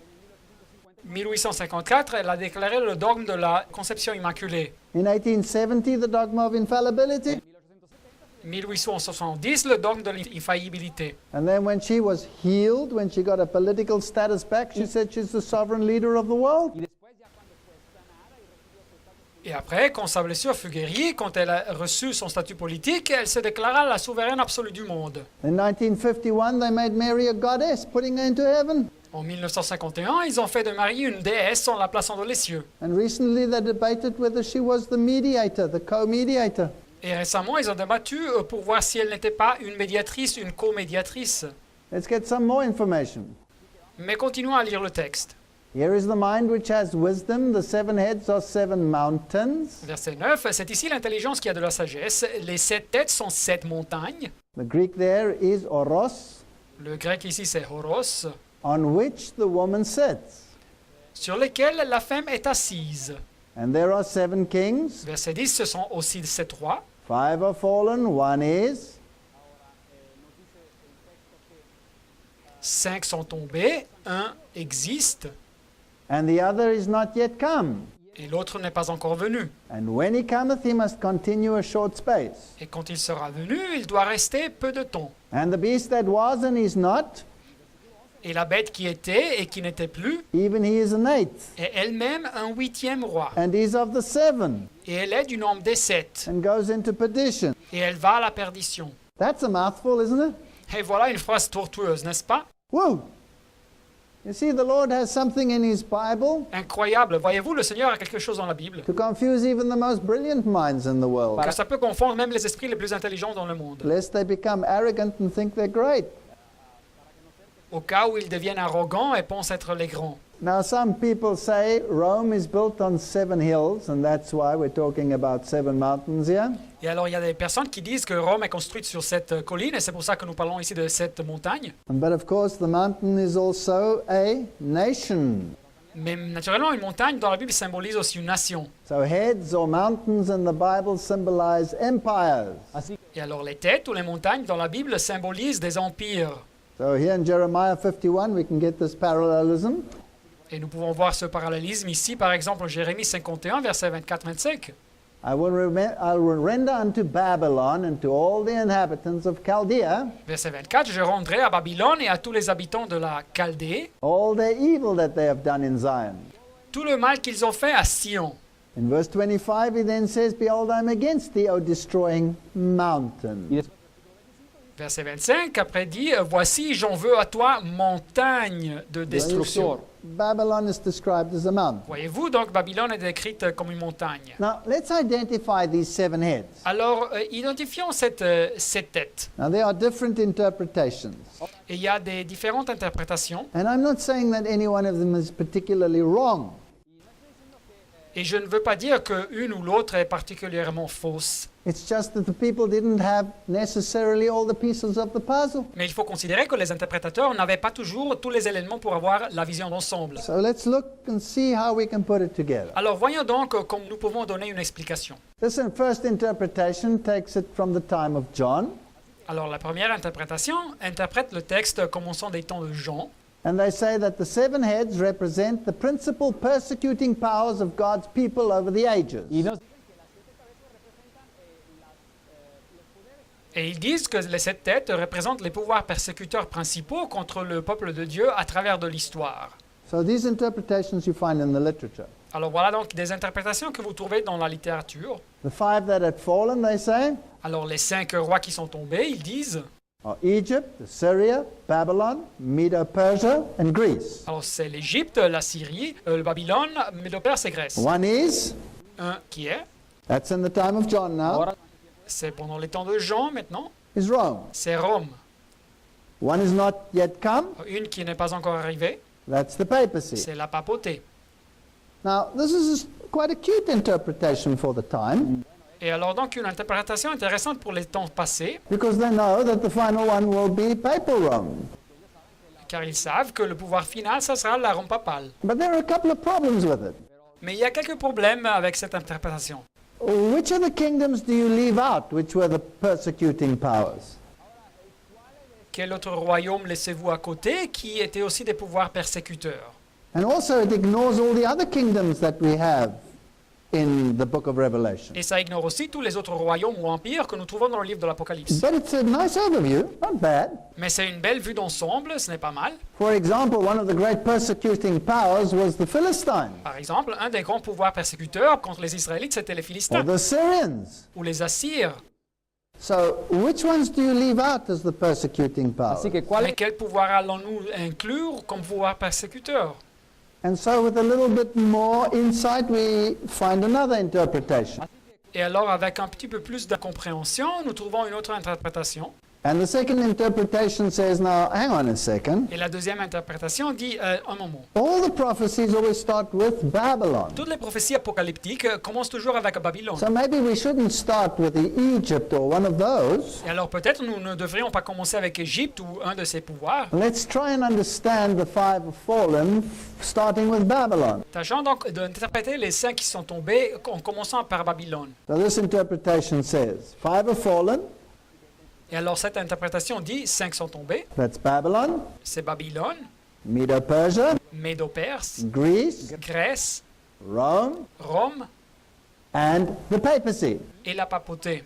1854, elle a déclaré le dogme de la conception immaculée. In 1870, the dogma of infallibility. 1870, le dogme de l'infaillibilité. And then when she was healed, when she got a political status back, she said she's the sovereign leader of the world. Et après, quand sa blessure fut guérie, quand elle a reçu son statut politique, elle se déclara la souveraine absolue du monde. In 1951, they made Mary a goddess, putting her into heaven. En 1951, ils ont fait de Marie une déesse en la plaçant dans les cieux. And recently, they debated whether she was the mediator, the co-mediator. Et récemment, ils ont débattu pour voir si elle n'était pas une médiatrice, une co-médiatrice. Let's get some more information. Mais continuons à lire le texte. Here is the mind which has wisdom. The 7 heads are 7 mountains. Verset 9, c'est ici l'intelligence qui a de la sagesse. Les 7 têtes sont 7 montagnes. The Greek there is oros, Le grec ici, c'est horos, on which the woman sits. sur lesquelles la femme est assise. And there are 7 kings. Verset 10, ce sont aussi ces 3. 5 are fallen, one is. 5 sont tombés, un existe and the other is not yet come. et l'autre n'est pas encore venu. And when he cometh, he must continue a short space. Et quand il sera venu, il doit rester peu de temps. And the beast that was and is not, Et la bête qui était et qui n'était plus even he is an eighth, est elle-même un 8e roi. and is of the seven, Et elle est du nombre des 7. and goes into perdition. Et elle va à la perdition. That's a mouthful, isn't it? Et voilà une phrase tortueuse, n'est-ce pas? Whoa! You see, the Lord has something in his Bible Incroyable. Voyez-vous, le Seigneur a quelque chose dans la Bible to confuse even the most brilliant minds in the world, que ça peut confondre même les esprits les plus intelligents dans le monde. lest they become arrogant and think they're great. Au cas où ils deviennent arrogants et pensent être les grands. Now, some people say Rome is built on 7 hills, and that's why we're talking about 7 mountains here. Et alors, il y a des personnes qui disent que Rome est construite sur cette colline, et c'est pour ça que nous parlons ici de cette montagne. But of course, the mountain is also a nation. Mais naturellement, une montagne dans la Bible symbolise aussi une nation. So heads or mountains in the Bible symbolize empires. Et alors, les têtes ou les montagnes dans la Bible symbolisent des empires. So here in Jeremiah 51, we can get this parallelism. Et nous pouvons voir ce parallélisme ici, par exemple, en Jérémie 51, versets 24-25. I will render unto Babylon and to all the inhabitants of Chaldea Verset 24, je rendrai à Babylone et à tous les habitants de la Chaldée all their evil that they have done in Zion. tout le mal qu'ils ont fait à Sion. In verse 25, he then says, Behold, I am against thee, O destroying mountain. Verset 25, après dit, voici, j'en veux à toi, montagne de destruction. Babylon is described as a mountain. Voyez-vous, donc Babylone est décrite comme une montagne. Now, let's identify these 7 heads. Alors, identifions cette tête. Now, there are different interpretations. Et il y a des différentes interprétations. And I'm not saying that any one of them is particularly wrong. Et je ne veux pas dire qu'une ou l'autre est particulièrement fausse. It's just that the people didn't have necessarily all the pieces of the puzzle. Mais il faut considérer que les interprétateurs n'avaient pas toujours tous les éléments pour avoir la vision d'ensemble. So let's look and see how we can put it together. Alors voyons donc comment nous pouvons donner une explication. This first interpretation takes it from the time of John, Alors la première interprétation interprète le texte commençant des temps de Jean. and they say that the 7 heads represent the principal persecuting powers of God's people over the ages. Et ils disent que les 7 têtes représentent les pouvoirs persécuteurs principaux contre le peuple de Dieu à travers de l'histoire. So these interpretations you find in the literature. Alors voilà donc des interprétations que vous trouvez dans la littérature. The 5 that had fallen, they say, Alors les 5 rois qui sont tombés, ils disent, are Egypt, Assyria, Babylon, Medo-Persia, and Greece. alors c'est l'Égypte, la Syrie, le Babylone, Médo-Perse et Grèce. One is, Un qui est, that's in the time of John now, c'est pendant les temps de Jean maintenant, is Rome. c'est Rome. One is not yet come, Une qui n'est pas encore arrivée, that's the papacy. c'est la papauté. Now, this is quite a cute interpretation for the time, Et alors donc une interprétation intéressante pour les temps passés, because they know that the final one will be papal Rome. car ils savent que le pouvoir final, ça sera la Rome papale. But there are a couple of problems with it. Mais il y a quelques problèmes avec cette interprétation. Which of the kingdoms do you leave out, which were the persecuting powers? Quel autre royaume laissez-vous à côté qui étaient aussi des pouvoirs persécuteurs? And also it ignores all the other kingdoms that we have in the book of Revelation. Et ça ignore aussi tous les autres royaumes ou empires que nous trouvons dans le livre de l'Apocalypse. But it's a nice overview, not bad. Mais c'est une belle vue d'ensemble, ce n'est pas mal. For example, one of the great persecuting powers was the Philistines, Par exemple, un des grands pouvoirs persécuteurs contre les Israélites, c'était les or Philistins the Syrians. ou les Assyres. So, which ones do you leave out as the persecuting powers? Así que, ¿cuál Mais quel pouvoir allons-nous inclure comme pouvoir persécuteur? And so, with a little bit more insight, we find another interpretation. Et alors, avec un petit peu plus de compréhension, nous trouvons une autre interprétation. And the second interpretation says, now, hang on a second. Et la deuxième interprétation dit, un moment. All the prophecies always start with Babylon. Toutes les prophéties apocalyptiques commencent toujours avec Babylone. So maybe we shouldn't start with the Egypt or one of those. Et alors peut-être nous ne devrions pas commencer avec Égypte ou un de ses pouvoirs. Let's try and understand the 5 have fallen, starting with Babylon. Tâchons donc d'interpréter les 5 qui sont tombés en commençant par Babylone. So this interpretation says, 5 have fallen, Et alors cette interprétation dit 5 sont tombés. That's Babylon, C'est Babylone, Medo-Persia, Médo-Perse, Greece, Grèce, Rome, Rome and the papacy. et la papauté.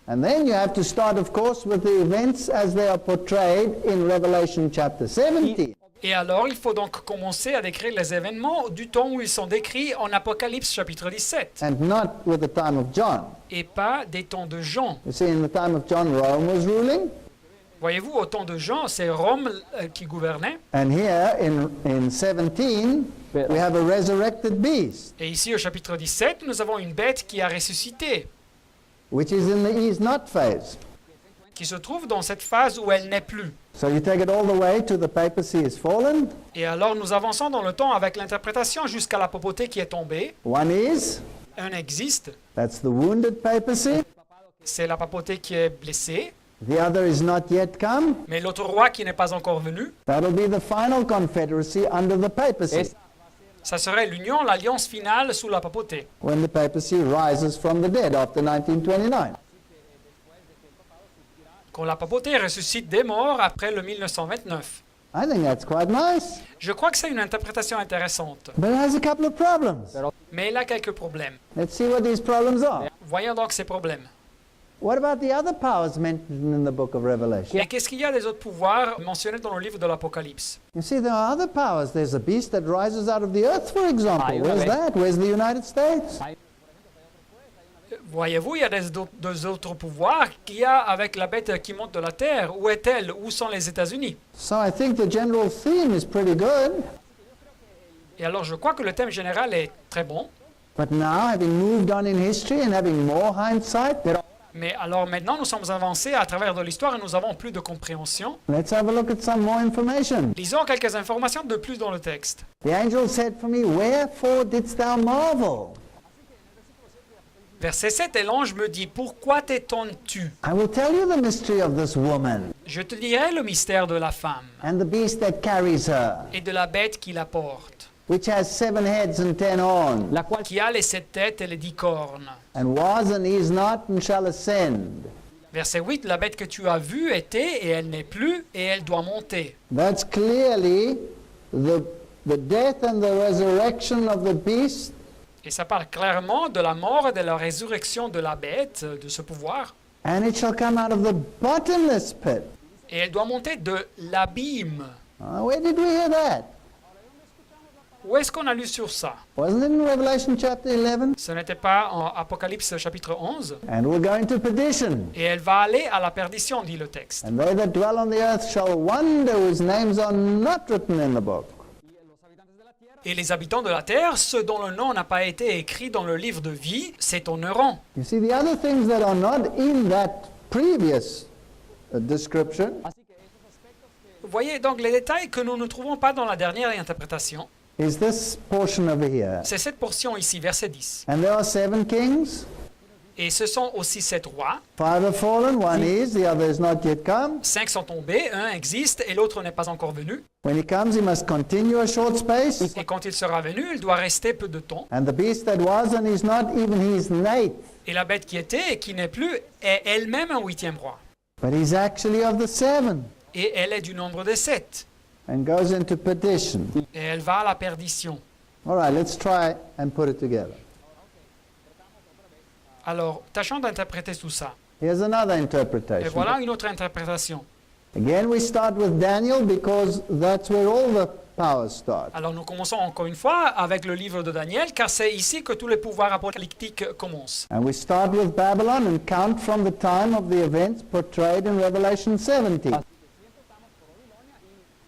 And then you have to start, of course, with the events as they are portrayed in Revelation chapter 17. Et alors il faut donc commencer à décrire les événements du temps où ils sont décrits en Apocalypse chapitre 17 And not with the time of John. et pas des temps de Jean. You see, in the time of John, Rome was ruling. Voyez-vous, au temps de Jean, c'est Rome qui gouvernait. And here in 17, we have a resurrected beast, Et ici au chapitre 17, nous avons une bête qui a ressuscité, which is in the is not phase. qui se trouve dans cette phase où elle n'est plus. So you take it all the way to the papacy is fallen. Et alors nous avançons dans le temps avec l'interprétation jusqu'à la papauté qui est tombée. One is, Un existe, that's the wounded papacy. c'est la papauté qui est blessée, The other is not yet come. mais l'autre roi qui n'est pas encore venu, That'll be the final confederacy under the papacy, ça serait l'union, l'alliance finale sous la papauté. when the papacy rises from the dead after 1929. Quand la papauté ressuscite des morts après le 1929. I think that's quite nice. Je crois que c'est une interprétation intéressante, But it has a couple of problems. mais elle a quelques problèmes. Let's see what these problems are. Voyons donc ces problèmes. What about the other powers mentioned in the book of Revelation? Et qu'est-ce qu'il y a des autres pouvoirs mentionnés dans le livre de l'Apocalypse? You see, there are other powers. There's a beast that rises out of the earth, for example. you Where's have it. that? Where's the United States? Voyez-vous, il y a deux autres pouvoirs qu'il y a avec la bête qui monte de la terre. Où est-elle? Où sont les États-Unis? So I think the general theme is pretty good. Et alors, je crois que le thème général est très bon. But now, having moved on in history and having more hindsight, Mais alors maintenant, nous sommes avancés à travers de l'histoire et nous avons plus de compréhension. let's have a look at some more information. Lisons quelques informations de plus dans le texte. The angel said for me, wherefore didst thou marvel? Verset 7, et l'ange me dit, pourquoi t'étonnes-tu? I will tell you the mystery of this woman Je te dirai le mystère de la femme and the beast that carries her, et de la bête qui la porte, which has 7 heads and 10 horns, la quale qui a les 7 têtes et les 10 cornes. and was and is not and shall ascend. Verset 8, la bête que tu as vue était et elle n'est plus et elle doit monter. That's clearly the death and the resurrection of the beast Et ça parle clairement de la mort et de la résurrection de la bête, de ce pouvoir. and it shall come out of the bottomless pit. Et elle doit monter de l'abîme. Where did we hear that? Où est-ce qu'on a lu sur ça? Wasn't it in Revelation chapter 11? Ce n'était pas en Apocalypse chapitre 11. And we're going to perdition. Et elle va aller à la perdition, dit le texte. And they that dwell on the earth shall wonder whose names are not written in the book. Et les habitants de la terre, ceux dont le nom n'a pas été écrit dans le livre de vie, s'étonneront. You see, the other things that are not in that previous description Vous voyez donc les détails que nous ne trouvons pas dans la dernière interprétation. is this portion over here. C'est cette portion ici, verset 10. And there are 7 kings. Et ce sont aussi 7 rois. 5 have fallen, one is, the other is not yet come. 5 sont tombés, un existe et l'autre n'est pas encore venu. When he comes, he must continue a short space. Et quand il sera venu, il doit rester peu de temps. And the beast that was and is not, even his eighth. Et la bête qui était et qui n'est plus est elle-même un 8e roi. But he's actually of the 7 Et elle est du nombre des 7. and goes into perdition. Et elle va à la perdition. All right, let's try and put it together. Alors, tâchons d'interpréter tout ça. Here's another Et interpretation. voilà une autre interprétation. Again, we start with Daniel because that's where all the powers start. Alors, nous commençons encore une fois avec le livre de Daniel, car c'est ici que tous les pouvoirs apocalyptiques commencent. And we start with Babylon and count from the time of the events portrayed in Revelation 17.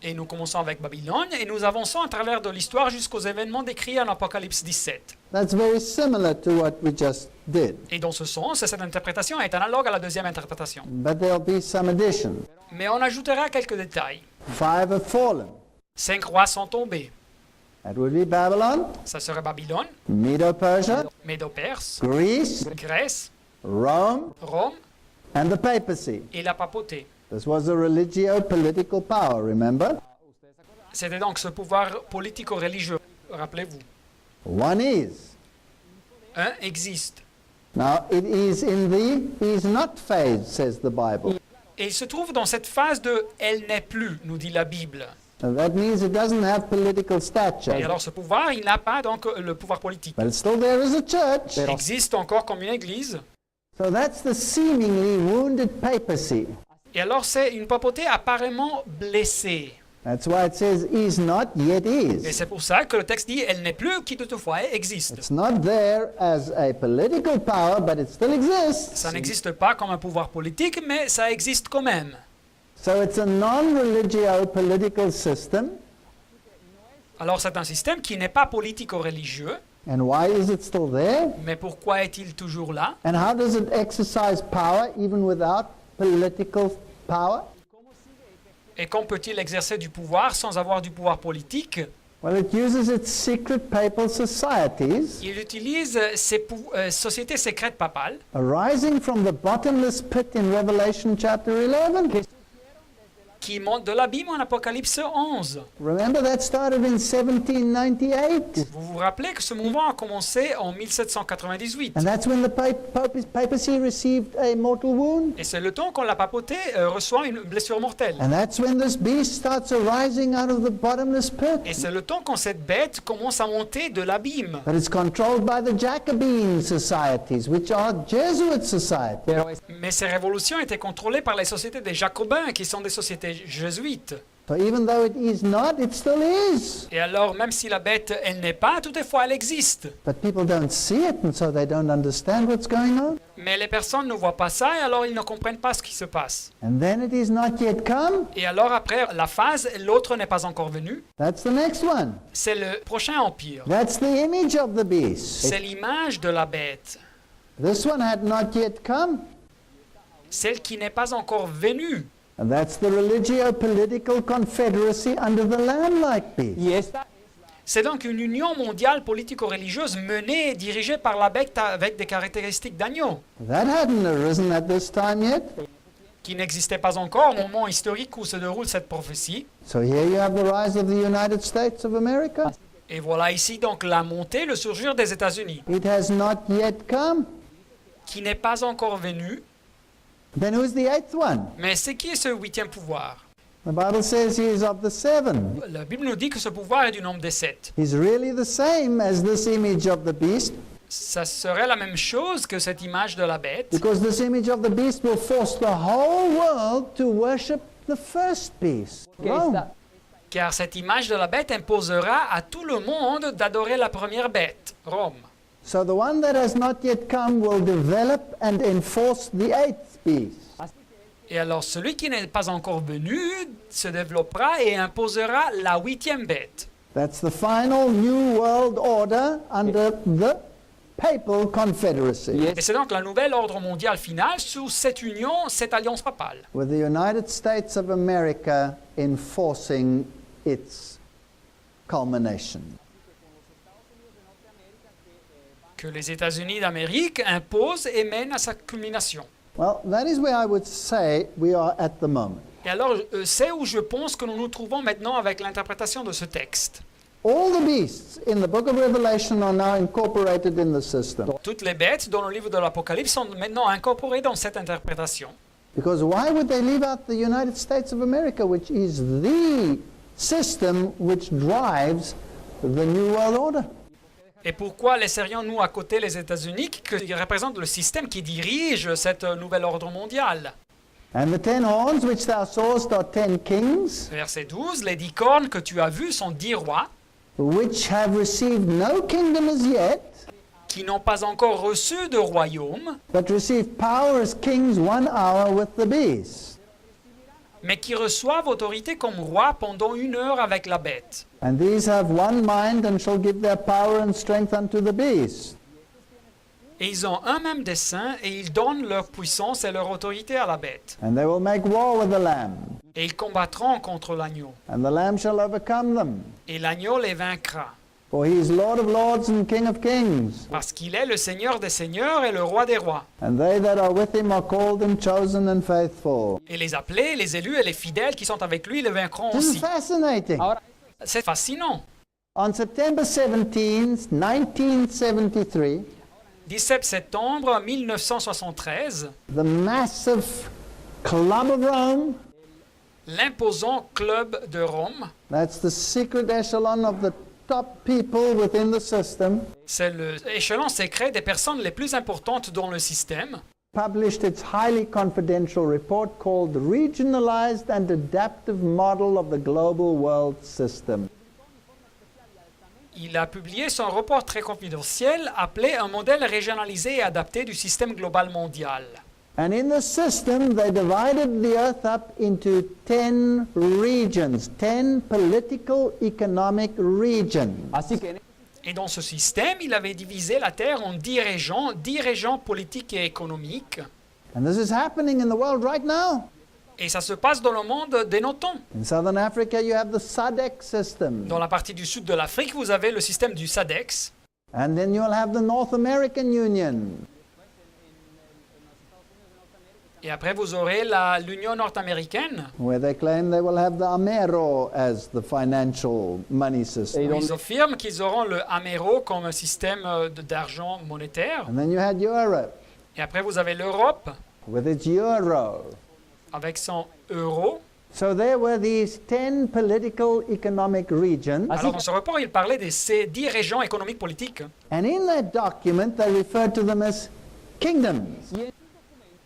Et nous commençons avec Babylone et nous avançons à travers de l'histoire jusqu'aux événements décrits en Apocalypse 17. That's very similar to what we just did. Et dans ce sens, cette interprétation est analogue à la deuxième interprétation. But there'll be some addition. Mais on ajoutera quelques détails. 5 have fallen. 5 rois sont tombés. That would be Babylon, Ça serait Babylone, Medo-Persia, Médo-Perse, Greece, Grèce, Rome, Rome and the papacy. et la papauté. This was a religio-political power, remember? C'était donc ce pouvoir politico-religieux, rappelez-vous. One is. Un existe. Now, it is in the is not phase, says the Bible. Et il se trouve dans cette phase de « elle n'est plus », nous dit la Bible. So that means it doesn't have political stature. Et alors ce pouvoir, il n'a pas donc le pouvoir politique. But it's still there as a church. Il existe encore comme une église. So that's the seemingly wounded papacy. Et alors c'est une papauté apparemment blessée. That's why it says is not, yet Et is. c'est pour ça que le texte dit « elle n'est plus, qui toutefois existe It's not there as a political power, but it still ». exists. Ça n'existe pas comme un pouvoir politique, mais ça existe quand même. So it's a non-religio political system. Alors c'est un système qui n'est pas politico-religieux, And why is it still there? mais pourquoi est-il toujours là? And how does it exercise power even without political power? Et quand peut-il exercer du pouvoir sans avoir du pouvoir politique? Well, it uses its secret papal societies Il utilise ces sociétés secrètes papales arising from the bottomless pit in Revelation chapter 11. qui montent de l'abîme en Apocalypse 11. Remember that started in 1798. Vous vous rappelez que ce mouvement a commencé en 1798. And that's when the papacy received a mortal wound. Et c'est le temps quand la papauté reçoit une blessure mortelle. And that's when this beast starts arising out of the bottomless pit. Et c'est le temps quand cette bête commence à monter de l'abîme. But it's controlled by the Jacobin societies, which are Jesuit societies. Mais ces révolutions étaient contrôlées par les sociétés des Jacobins, qui sont des sociétés jésuites. So even though it is not, it still is. Et alors, même si la bête, elle n'est pas, toutefois, elle existe. But people don't see it, and so they don't understand what's going on. Mais les personnes ne voient pas ça, et alors ils ne comprennent pas ce qui se passe. And then it is not yet come. Et alors, après la phase, l'autre n'est pas encore venu. That's the next one. C'est le prochain empire. That's the image of the beast. C'est l'image de la bête. This one had not yet come. Celle qui n'est pas encore venue. And that's the religio-political confederacy under the lamb-like beast. Y esta C'est donc une union mondiale politico-religieuse menée et dirigée par la bête avec des caractéristiques d'agneau, That hadn't arisen at this time yet. qui n'existait pas encore au moment historique où se déroule cette prophétie. So here you have the rise of the United States of America. Et voilà ici donc la montée, le surgir des États-Unis, It has not yet come. qui n'est pas encore venu. Then who's the eighth one? Mais c'est qui ce huitième pouvoir? The Bible says he is of the seven. La Bible nous dit que ce pouvoir est du nombre des 7. He's really the same as this image of the beast, Ça serait la même chose que cette image de la bête, because this image of the beast will force the whole world to worship the first beast. que Rome. esta car cette image de la bête imposera à tout le monde d'adorer la première bête, Rome. So the one that has not yet come will develop and enforce the eighth beast. Et alors celui qui n'est pas encore venu se développera et imposera la huitième bête. That's the final new world order under the papal confederacy, Et c'est donc la nouvelle ordre mondial finale sous cette union, cette alliance papale. with the United States of America enforcing its culmination. Que les États-Unis d'Amérique imposent et mènent à sa culmination. Well, that is where I would say we are at the moment. Et alors, c'est où je pense que nous nous trouvons maintenant avec l'interprétation de ce texte. All the beasts in the book of Revelation are now incorporated in the system. Toutes les bêtes dans le livre de l'Apocalypse sont maintenant incorporées dans cette interprétation. Because why would they leave out the United States of America, which is the system which drives the New World Order? Et pourquoi laisserions-nous à côté les États-Unis qui représentent le système qui dirige cette nouvelle ordre mondiale? And the 10 horns which thou sawest are 10 kings, Verset 12, les 10 cornes que tu as vues sont 10 rois which have received no kingdom as yet, qui n'ont pas encore reçu de royaume, but receive power as kings 1 hour with the beast. mais qui reçoivent autorité comme rois pendant 1 heure avec la bête. And these have one mind and shall give their power and strength unto the beast. Et ils ont un même dessein et ils donnent leur puissance et leur autorité à la bête. And they will make war with the Lamb, Et ils combattront contre l'agneau. and the Lamb shall overcome them. Et l'agneau les vaincra. For he is Lord of lords and King of kings. Parce qu'il est le Seigneur des seigneurs et le Roi des rois. And they that are with him are called and chosen and faithful. Et les appelés, les élus et les fidèles qui sont avec lui le vaincront This is aussi. fascinating. ahora C'est fascinant. On September 17, 1973, 17 septembre 1973, the massive Club of Rome, L'imposant club de Rome, that's the secret echelon of the top people within the system, c'est l'échelon secret des personnes les plus importantes dans le système, published its highly confidential report called Regionalized and Adaptive Model of the Global World System. il a publié son rapport très confidentiel appelé un modèle régionalisé et adapté du système global mondial. And in the system, they divided the earth up into 10 regions, 10 political economic regions. Así que Et dans ce système, il avait divisé la Terre en 10 régions politiques et économiques. And this is happening in the world right now. Et ça se passe dans le monde dès nos temps. In southern Africa, you have the SADC system. Dans la partie du sud de l'Afrique, vous avez le système du SADEX. And then you'll have the North American Union. Et après, vous aurez l'Union nord-américaine. Where they claim they will have the Amero as the financial money system. Ils affirment qu'ils auront le Amero comme un système d'argent monétaire. And then you had Europe Et après, vous avez l'Europe with its euro. avec son euro. So there were these 10 political economic regions. Alors, dans ce rapport, il parlait de ces 10 régions économiques politiques. And in that document, they referred to them as kingdoms.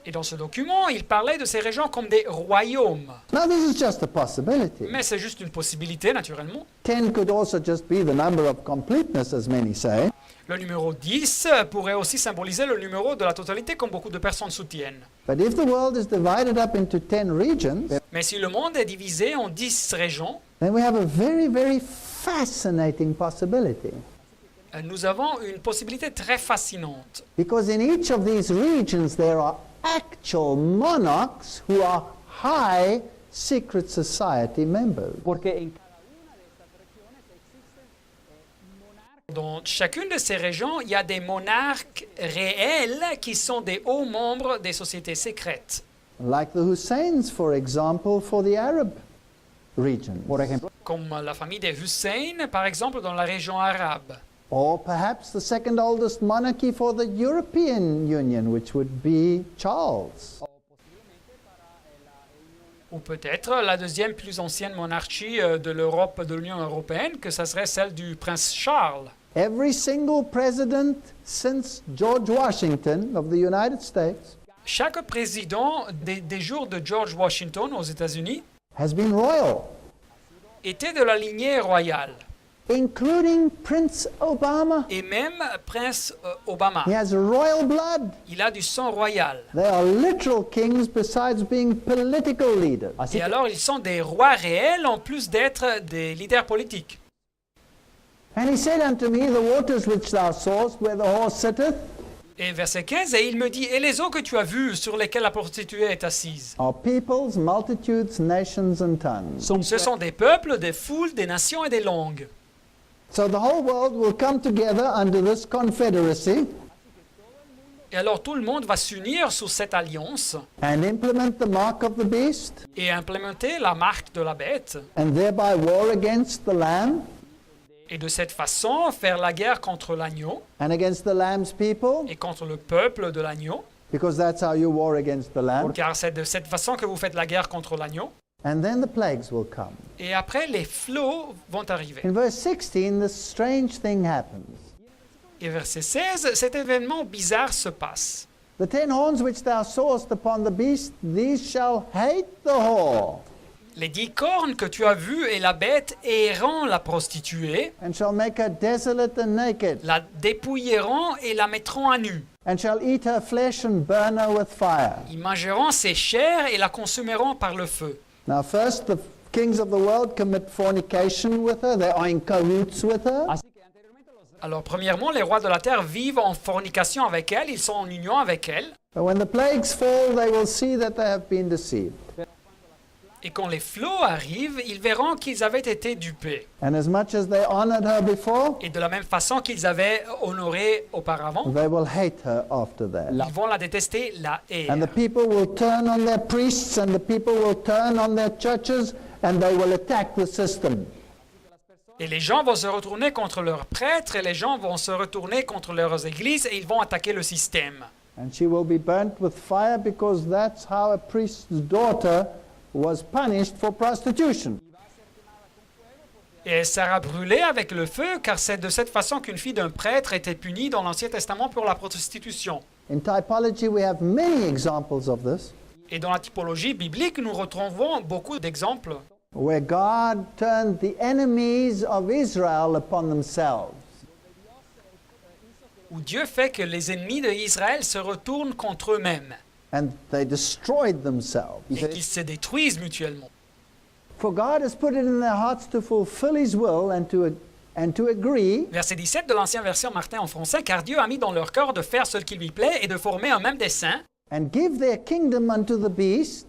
Et dans ce document, il parlait de ces régions comme des royaumes. Now, this is just a possibility. Mais c'est juste une possibilité, naturellement. 10 could also just be the number of completeness, as many say. Le numéro 10 pourrait aussi symboliser le numéro de la totalité, comme beaucoup de personnes soutiennent. But if the world is divided up into 10 regions, Mais si le monde est divisé en 10 régions, then we have a very, very fascinating possibility. nous avons une possibilité très fascinante. Because in each of these regions, there are actual monarchs who are high secret society members. porque en Dans chacune de ces régions, il y a des monarques réels qui sont des hauts membres des sociétés secrètes. Like the Husseins, for example, for the Arab region. por ejemplo, Comme la famille des Hussein, par exemple, dans la région arabe. Or perhaps the second oldest monarchy for the European Union, which would be Charles. Ou peut-être la deuxième plus ancienne monarchie de l'Europe, de l'Union européenne, que ça serait celle du prince Charles. Every single president since George Washington of the United States Chaque président des jours de George Washington aux États-Unis has been royal, était de la lignée royale. including Prince Obama. Et même Prince Obama. He has royal blood. Il a du sang royal. They are literal kings besides being political leaders. así Et que alors, ils sont des rois réels en plus d'être des leaders politiques. And he said unto me, the waters which thou sawest, where the horse sitteth, Et verset 15, et il me dit, et les eaux que tu as vues sur lesquelles la prostituée est assise, are peoples, multitudes, nations, and tongues. son ce sont des peuples, des foules, des nations et des langues. So the whole world will come together under this confederacy Et alors tout le monde va s'unir sous cette alliance and implement the mark of the beast, et implémenter la marque de la bête. and thereby war against the lamb Et de cette façon, faire la guerre contre l'agneau and against the lamb's people, et contre le peuple de l'agneau, because that's how you war against the lamb. car c'est de cette façon que vous faites la guerre contre l'agneau. And then the plagues will come. Et après, les flots vont arriver. In verse 16, this strange thing happens. Et verset 16, cet événement bizarre se passe. The 10 horns which thou sawest upon the beast, these shall hate the whore, Les 10 cornes que tu as vues et la bête errant la prostituée, and shall make her desolate and naked, la dépouilleront et la mettront à nu. and shall eat her flesh and burn her with fire. Ils mangeront ses chairs et la consumeront par le feu. Now first, the kings of the world commit fornication with her. They are in cahoots with her. así que anteriormente los Alors, premièrement, les rois de la terre vivent en fornication avec elle, ils sont en union avec elle. But when the plagues fall, they will see that they have been deceived. Et quand les flots arrivent, ils verront qu'ils avaient été dupés. And as much as they honored her before, Et de la même façon qu'ils avaient honoré auparavant, they will hate her after that. ils vont la détester, la haïr. And the people will turn on their priests, and the people will turn on their churches, and they will attack the system. Et les gens vont se retourner contre leurs prêtres, et les gens vont se retourner contre leurs églises, et ils vont attaquer le système. And she will be burnt with fire because that's how a priest's daughter was punished for prostitution. Et elle sera brûlée avec le feu, car c'est de cette façon qu'une fille d'un prêtre était punie dans l'Ancien Testament pour la prostitution. In typology, we have many examples of this, Et dans la typologie biblique, nous retrouvons beaucoup d'exemples where God turned the enemies of Israel upon themselves. où Dieu fait que les ennemis d'Israël se retournent contre eux-mêmes And they destroyed themselves. et qu'ils se détruisent mutuellement. For God has put it in their hearts to fulfill His will and to agree Verset 17 de l'ancienne version Martin en français, car Dieu a mis dans leur cœur de faire ce qui lui plaît et de former un même dessein and give their kingdom unto the beast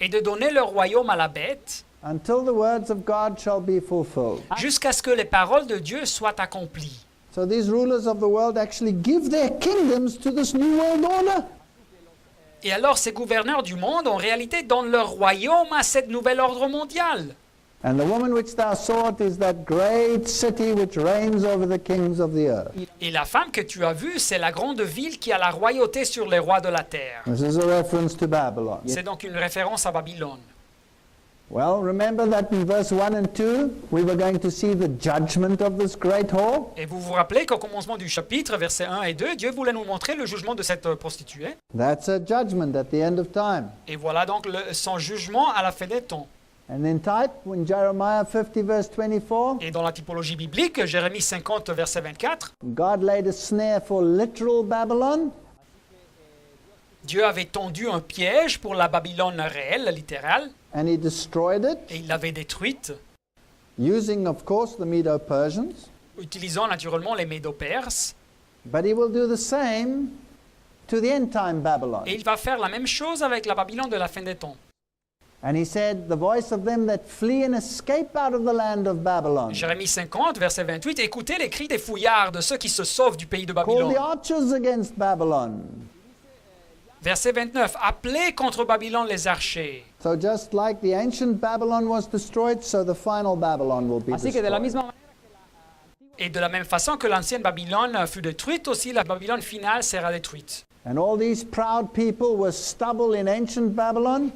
et de donner leur royaume à la bête until the words of God shall be fulfilled. jusqu'à ce que les paroles de Dieu soient accomplies. So these rulers of the world actually give their kingdoms to this new world order. Et alors ces gouverneurs du monde, en réalité, donnent leur royaume à cette nouvelle ordre mondial. And the woman which thou sawest is that great city which reigns over the kings of the earth. Et la femme que tu as vue, c'est la grande ville qui a la royauté sur les rois de la terre. This is a reference to Babylon. C'est donc une référence à Babylone. Well, remember that in verse 1 and 2, we were going to see the judgment of this great whore. Et vous vous rappelez qu'au commencement du chapitre, versets 1 et 2, Dieu voulait nous montrer le jugement de cette prostituée. That's a judgment at the end of time. Et voilà donc son jugement à la fin des temps. And in type, in Jeremiah 50 verse 24, Et dans la typologie biblique, Jérémie 50, verset 24, God laid a snare for literal Babylon, Dieu avait tendu un piège pour la Babylone réelle, littérale, and He destroyed it, et il l'avait détruite, using, of course, the Medo-Persians. utilisant naturellement les Médo-Perses. But He will do the same to the end-time Babylon. Et il va faire la même chose avec la Babylone de la fin des temps. And He said, the voice of them that flee and escape out of the land of Babylon, Jérémie 50, verset 28, écoutez les cris des fouillards, de ceux qui se sauvent du pays de call Babylone. the archers against Babylon. Verset 29, appelez contre Babylone les archers. So just like the ancient Babylon was destroyed, so the final Babylon will be Así que de la destroyed. misma manera Et de la même façon que l'ancienne Babylone fut détruite, aussi la Babylone finale sera détruite. And all these proud people were stubble in ancient Babylon.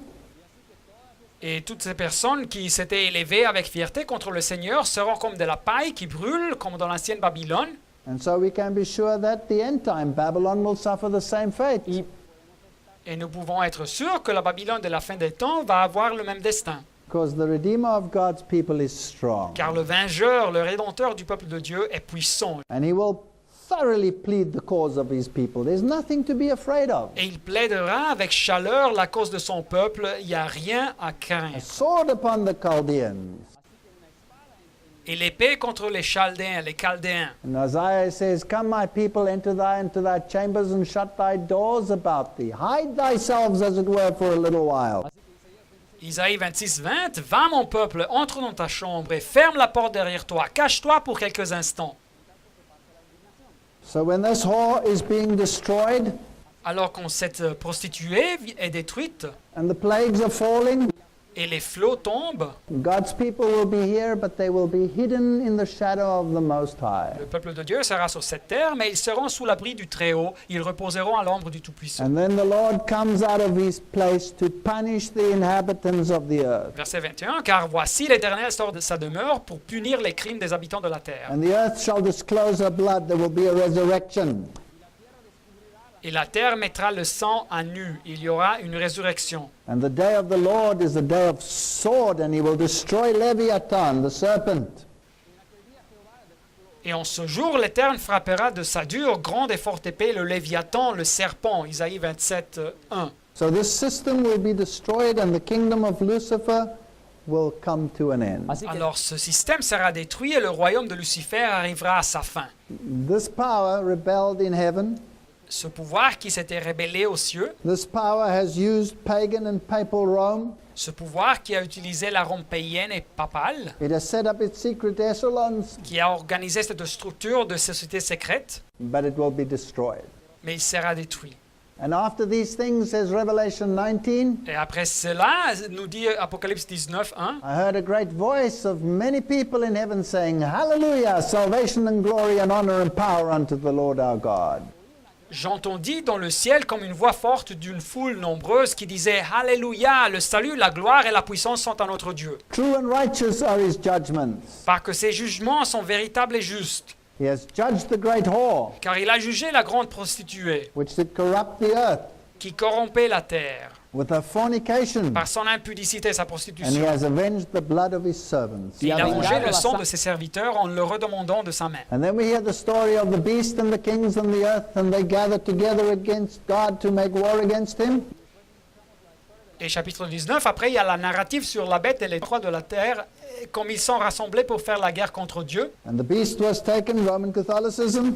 Et toutes ces personnes qui s'étaient élevées avec fierté contre le Seigneur seront comme de la paille qui brûle, comme dans l'ancienne Babylone. And so we can be sure that the end time Babylon will suffer the same fate. Et nous pouvons être sûrs que la Babylone de la fin des temps va avoir le même destin. Because the Redeemer of God's people is strong. Car le vengeur, le rédempteur du peuple de Dieu est puissant. And he will thoroughly plead the cause of his people. There's nothing to be afraid of. Et il plaidera avec chaleur la cause de son peuple. Il n'y a rien à craindre. A sword upon the Chaldeans. Et l'épée contre les Chaldéens, les Chaldéens. And Isaiah says, Come, my people, enter into thy chambers and shut thy doors about thee. Hide thyselves, as it were, for a little while. Isaïe 26, 20. Va, mon peuple, entre dans ta chambre et ferme la porte derrière toi. Cache-toi pour quelques instants. So when this whore is being destroyed Alors quand cette prostituée est détruite and the plagues are falling, et les flots tombent, God's people will be here, but they will be hidden in the shadow of the Most High. le peuple de Dieu sera sur cette terre, mais ils seront sous l'abri du Très-Haut. Ils reposeront à l'ombre du Tout-Puissant. And then the Lord comes out of his place to punish the inhabitants of the earth. Verset 21. Car voici l'Éternel sort de sa demeure pour punir les crimes des habitants de la terre. And the earth shall disclose her blood. There will be a resurrection. Et la terre mettra le sang à nu. Il y aura une résurrection. And the day of the Lord is a day of sword, and he will destroy Leviathan, the serpent. Et en ce jour, l'Éterne frappera de sa dure, grande et forte épée le Léviathan, le serpent. Isaïe 27, 1. So this system will be destroyed, and the kingdom of Lucifer will come to an end. Así que Alors ce système sera détruit et le royaume de Lucifer arrivera à sa fin. This power rebelled in heaven. Ce pouvoir qui s'était rébellé aux cieux, This power has used pagan and papal Rome. ce pouvoir qui a utilisé la Rome païenne et papale, It has set up its secret echelons, qui a organisé cette structure de société secrète, but it will be destroyed. mais il sera détruit. And after these things, says Revelation 19, Et après cela, nous dit Apocalypse 19, 1, I heard a great voice of many people in heaven saying, Hallelujah, salvation and glory and honor and power unto the Lord our God. J'entendis dans le ciel comme une voix forte d'une foule nombreuse qui disait « Alléluia, le salut, la gloire et la puissance sont à notre Dieu, True and righteous are his judgments. parce que ses jugements sont véritables et justes, He has judged the great whore, car il a jugé la grande prostituée which did corrupt the earth qui corrompait la terre with her fornication, par son impudicité, sa and he prostitution. has avenged the blood of his servants. Il a vengé le sang de ses serviteurs en le redemandant de sa main. And then we hear the story of the beast and the kings and the earth, and they gather together against God to make war against him. Et chapitre 19, après, il y a la narrative sur la bête et les rois de la terre, comme ils sont rassemblés pour faire la guerre contre Dieu. And the beast was taken, Roman Catholicism,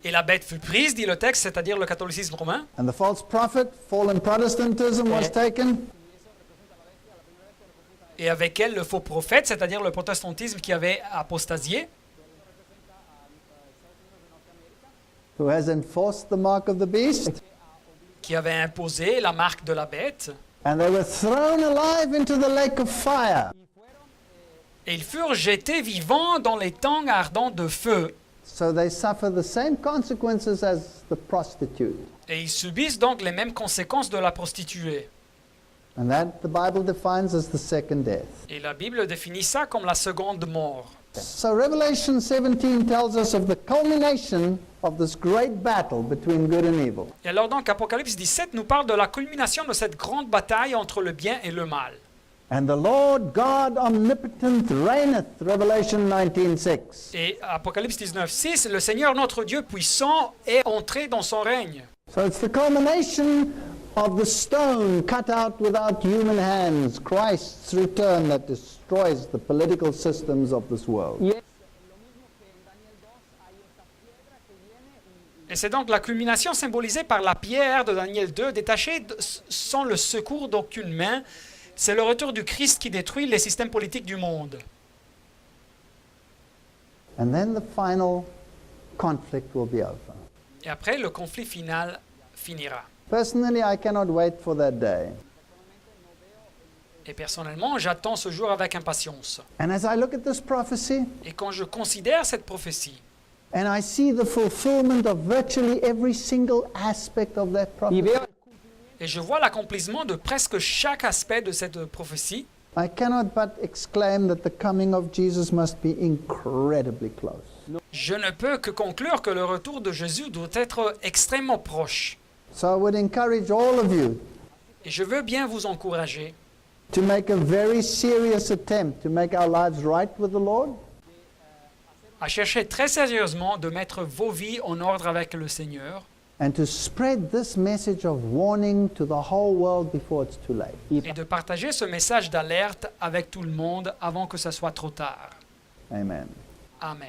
Et la bête fut prise, dit le texte, c'est-à-dire le catholicisme romain. and the false prophet, fallen Protestantism, was taken. Et avec elle, le faux prophète, c'est-à-dire le protestantisme qui avait apostasié, Who has enforced the mark of the beast, qui avait imposé la marque de la bête. and they were thrown alive into the lake of fire. Et ils furent jetés vivants dans les tangs ardents de feu. So they suffer the same consequences as the prostitute. Et ils subissent donc les mêmes conséquences de la prostituée. And that the Bible defines as the second death. Et la Bible définit ça comme la seconde mort. So Revelation 17 tells us of the culmination of this great battle between good and evil. Et alors donc Apocalypse 17 nous parle de la culmination de cette grande bataille entre le bien et le mal. And the Lord God omnipotent reigneth, Revelation 19:6. Et Apocalypse 19, 6, le Seigneur notre Dieu puissant est entré dans son règne. So it's the culmination of the stone cut out without human hands, Christ's return that destroys the political systems of this world. Et c'est donc la culmination symbolisée par la pierre de Daniel 2, détachée sans le secours d'aucune main. C'est le retour du Christ qui détruit les systèmes politiques du monde. And then the final conflict will be over. Et après, le conflit final finira. Personally, I cannot wait for that day. Et personnellement, j'attends ce jour avec impatience. And as I look at this prophecy, Et quand je considère cette prophétie, and I see the fulfillment of virtually every single aspect of that Y prophecy, veo et je vois l'accomplissement de presque chaque aspect de cette prophétie, I cannot but exclaim that the coming of Jesus must be incredibly close. je ne peux que conclure que le retour de Jésus doit être extrêmement proche. So I would encourage all of you Et je veux bien vous encourager to make a very serious attempt to make our lives right with the Lord, à chercher très sérieusement de mettre vos vies en ordre avec le Seigneur and to spread this message of warning to the whole world before it's too late. et de partager ce message d'alerte avec tout le monde avant que ce soit trop tard. Amen. Amen.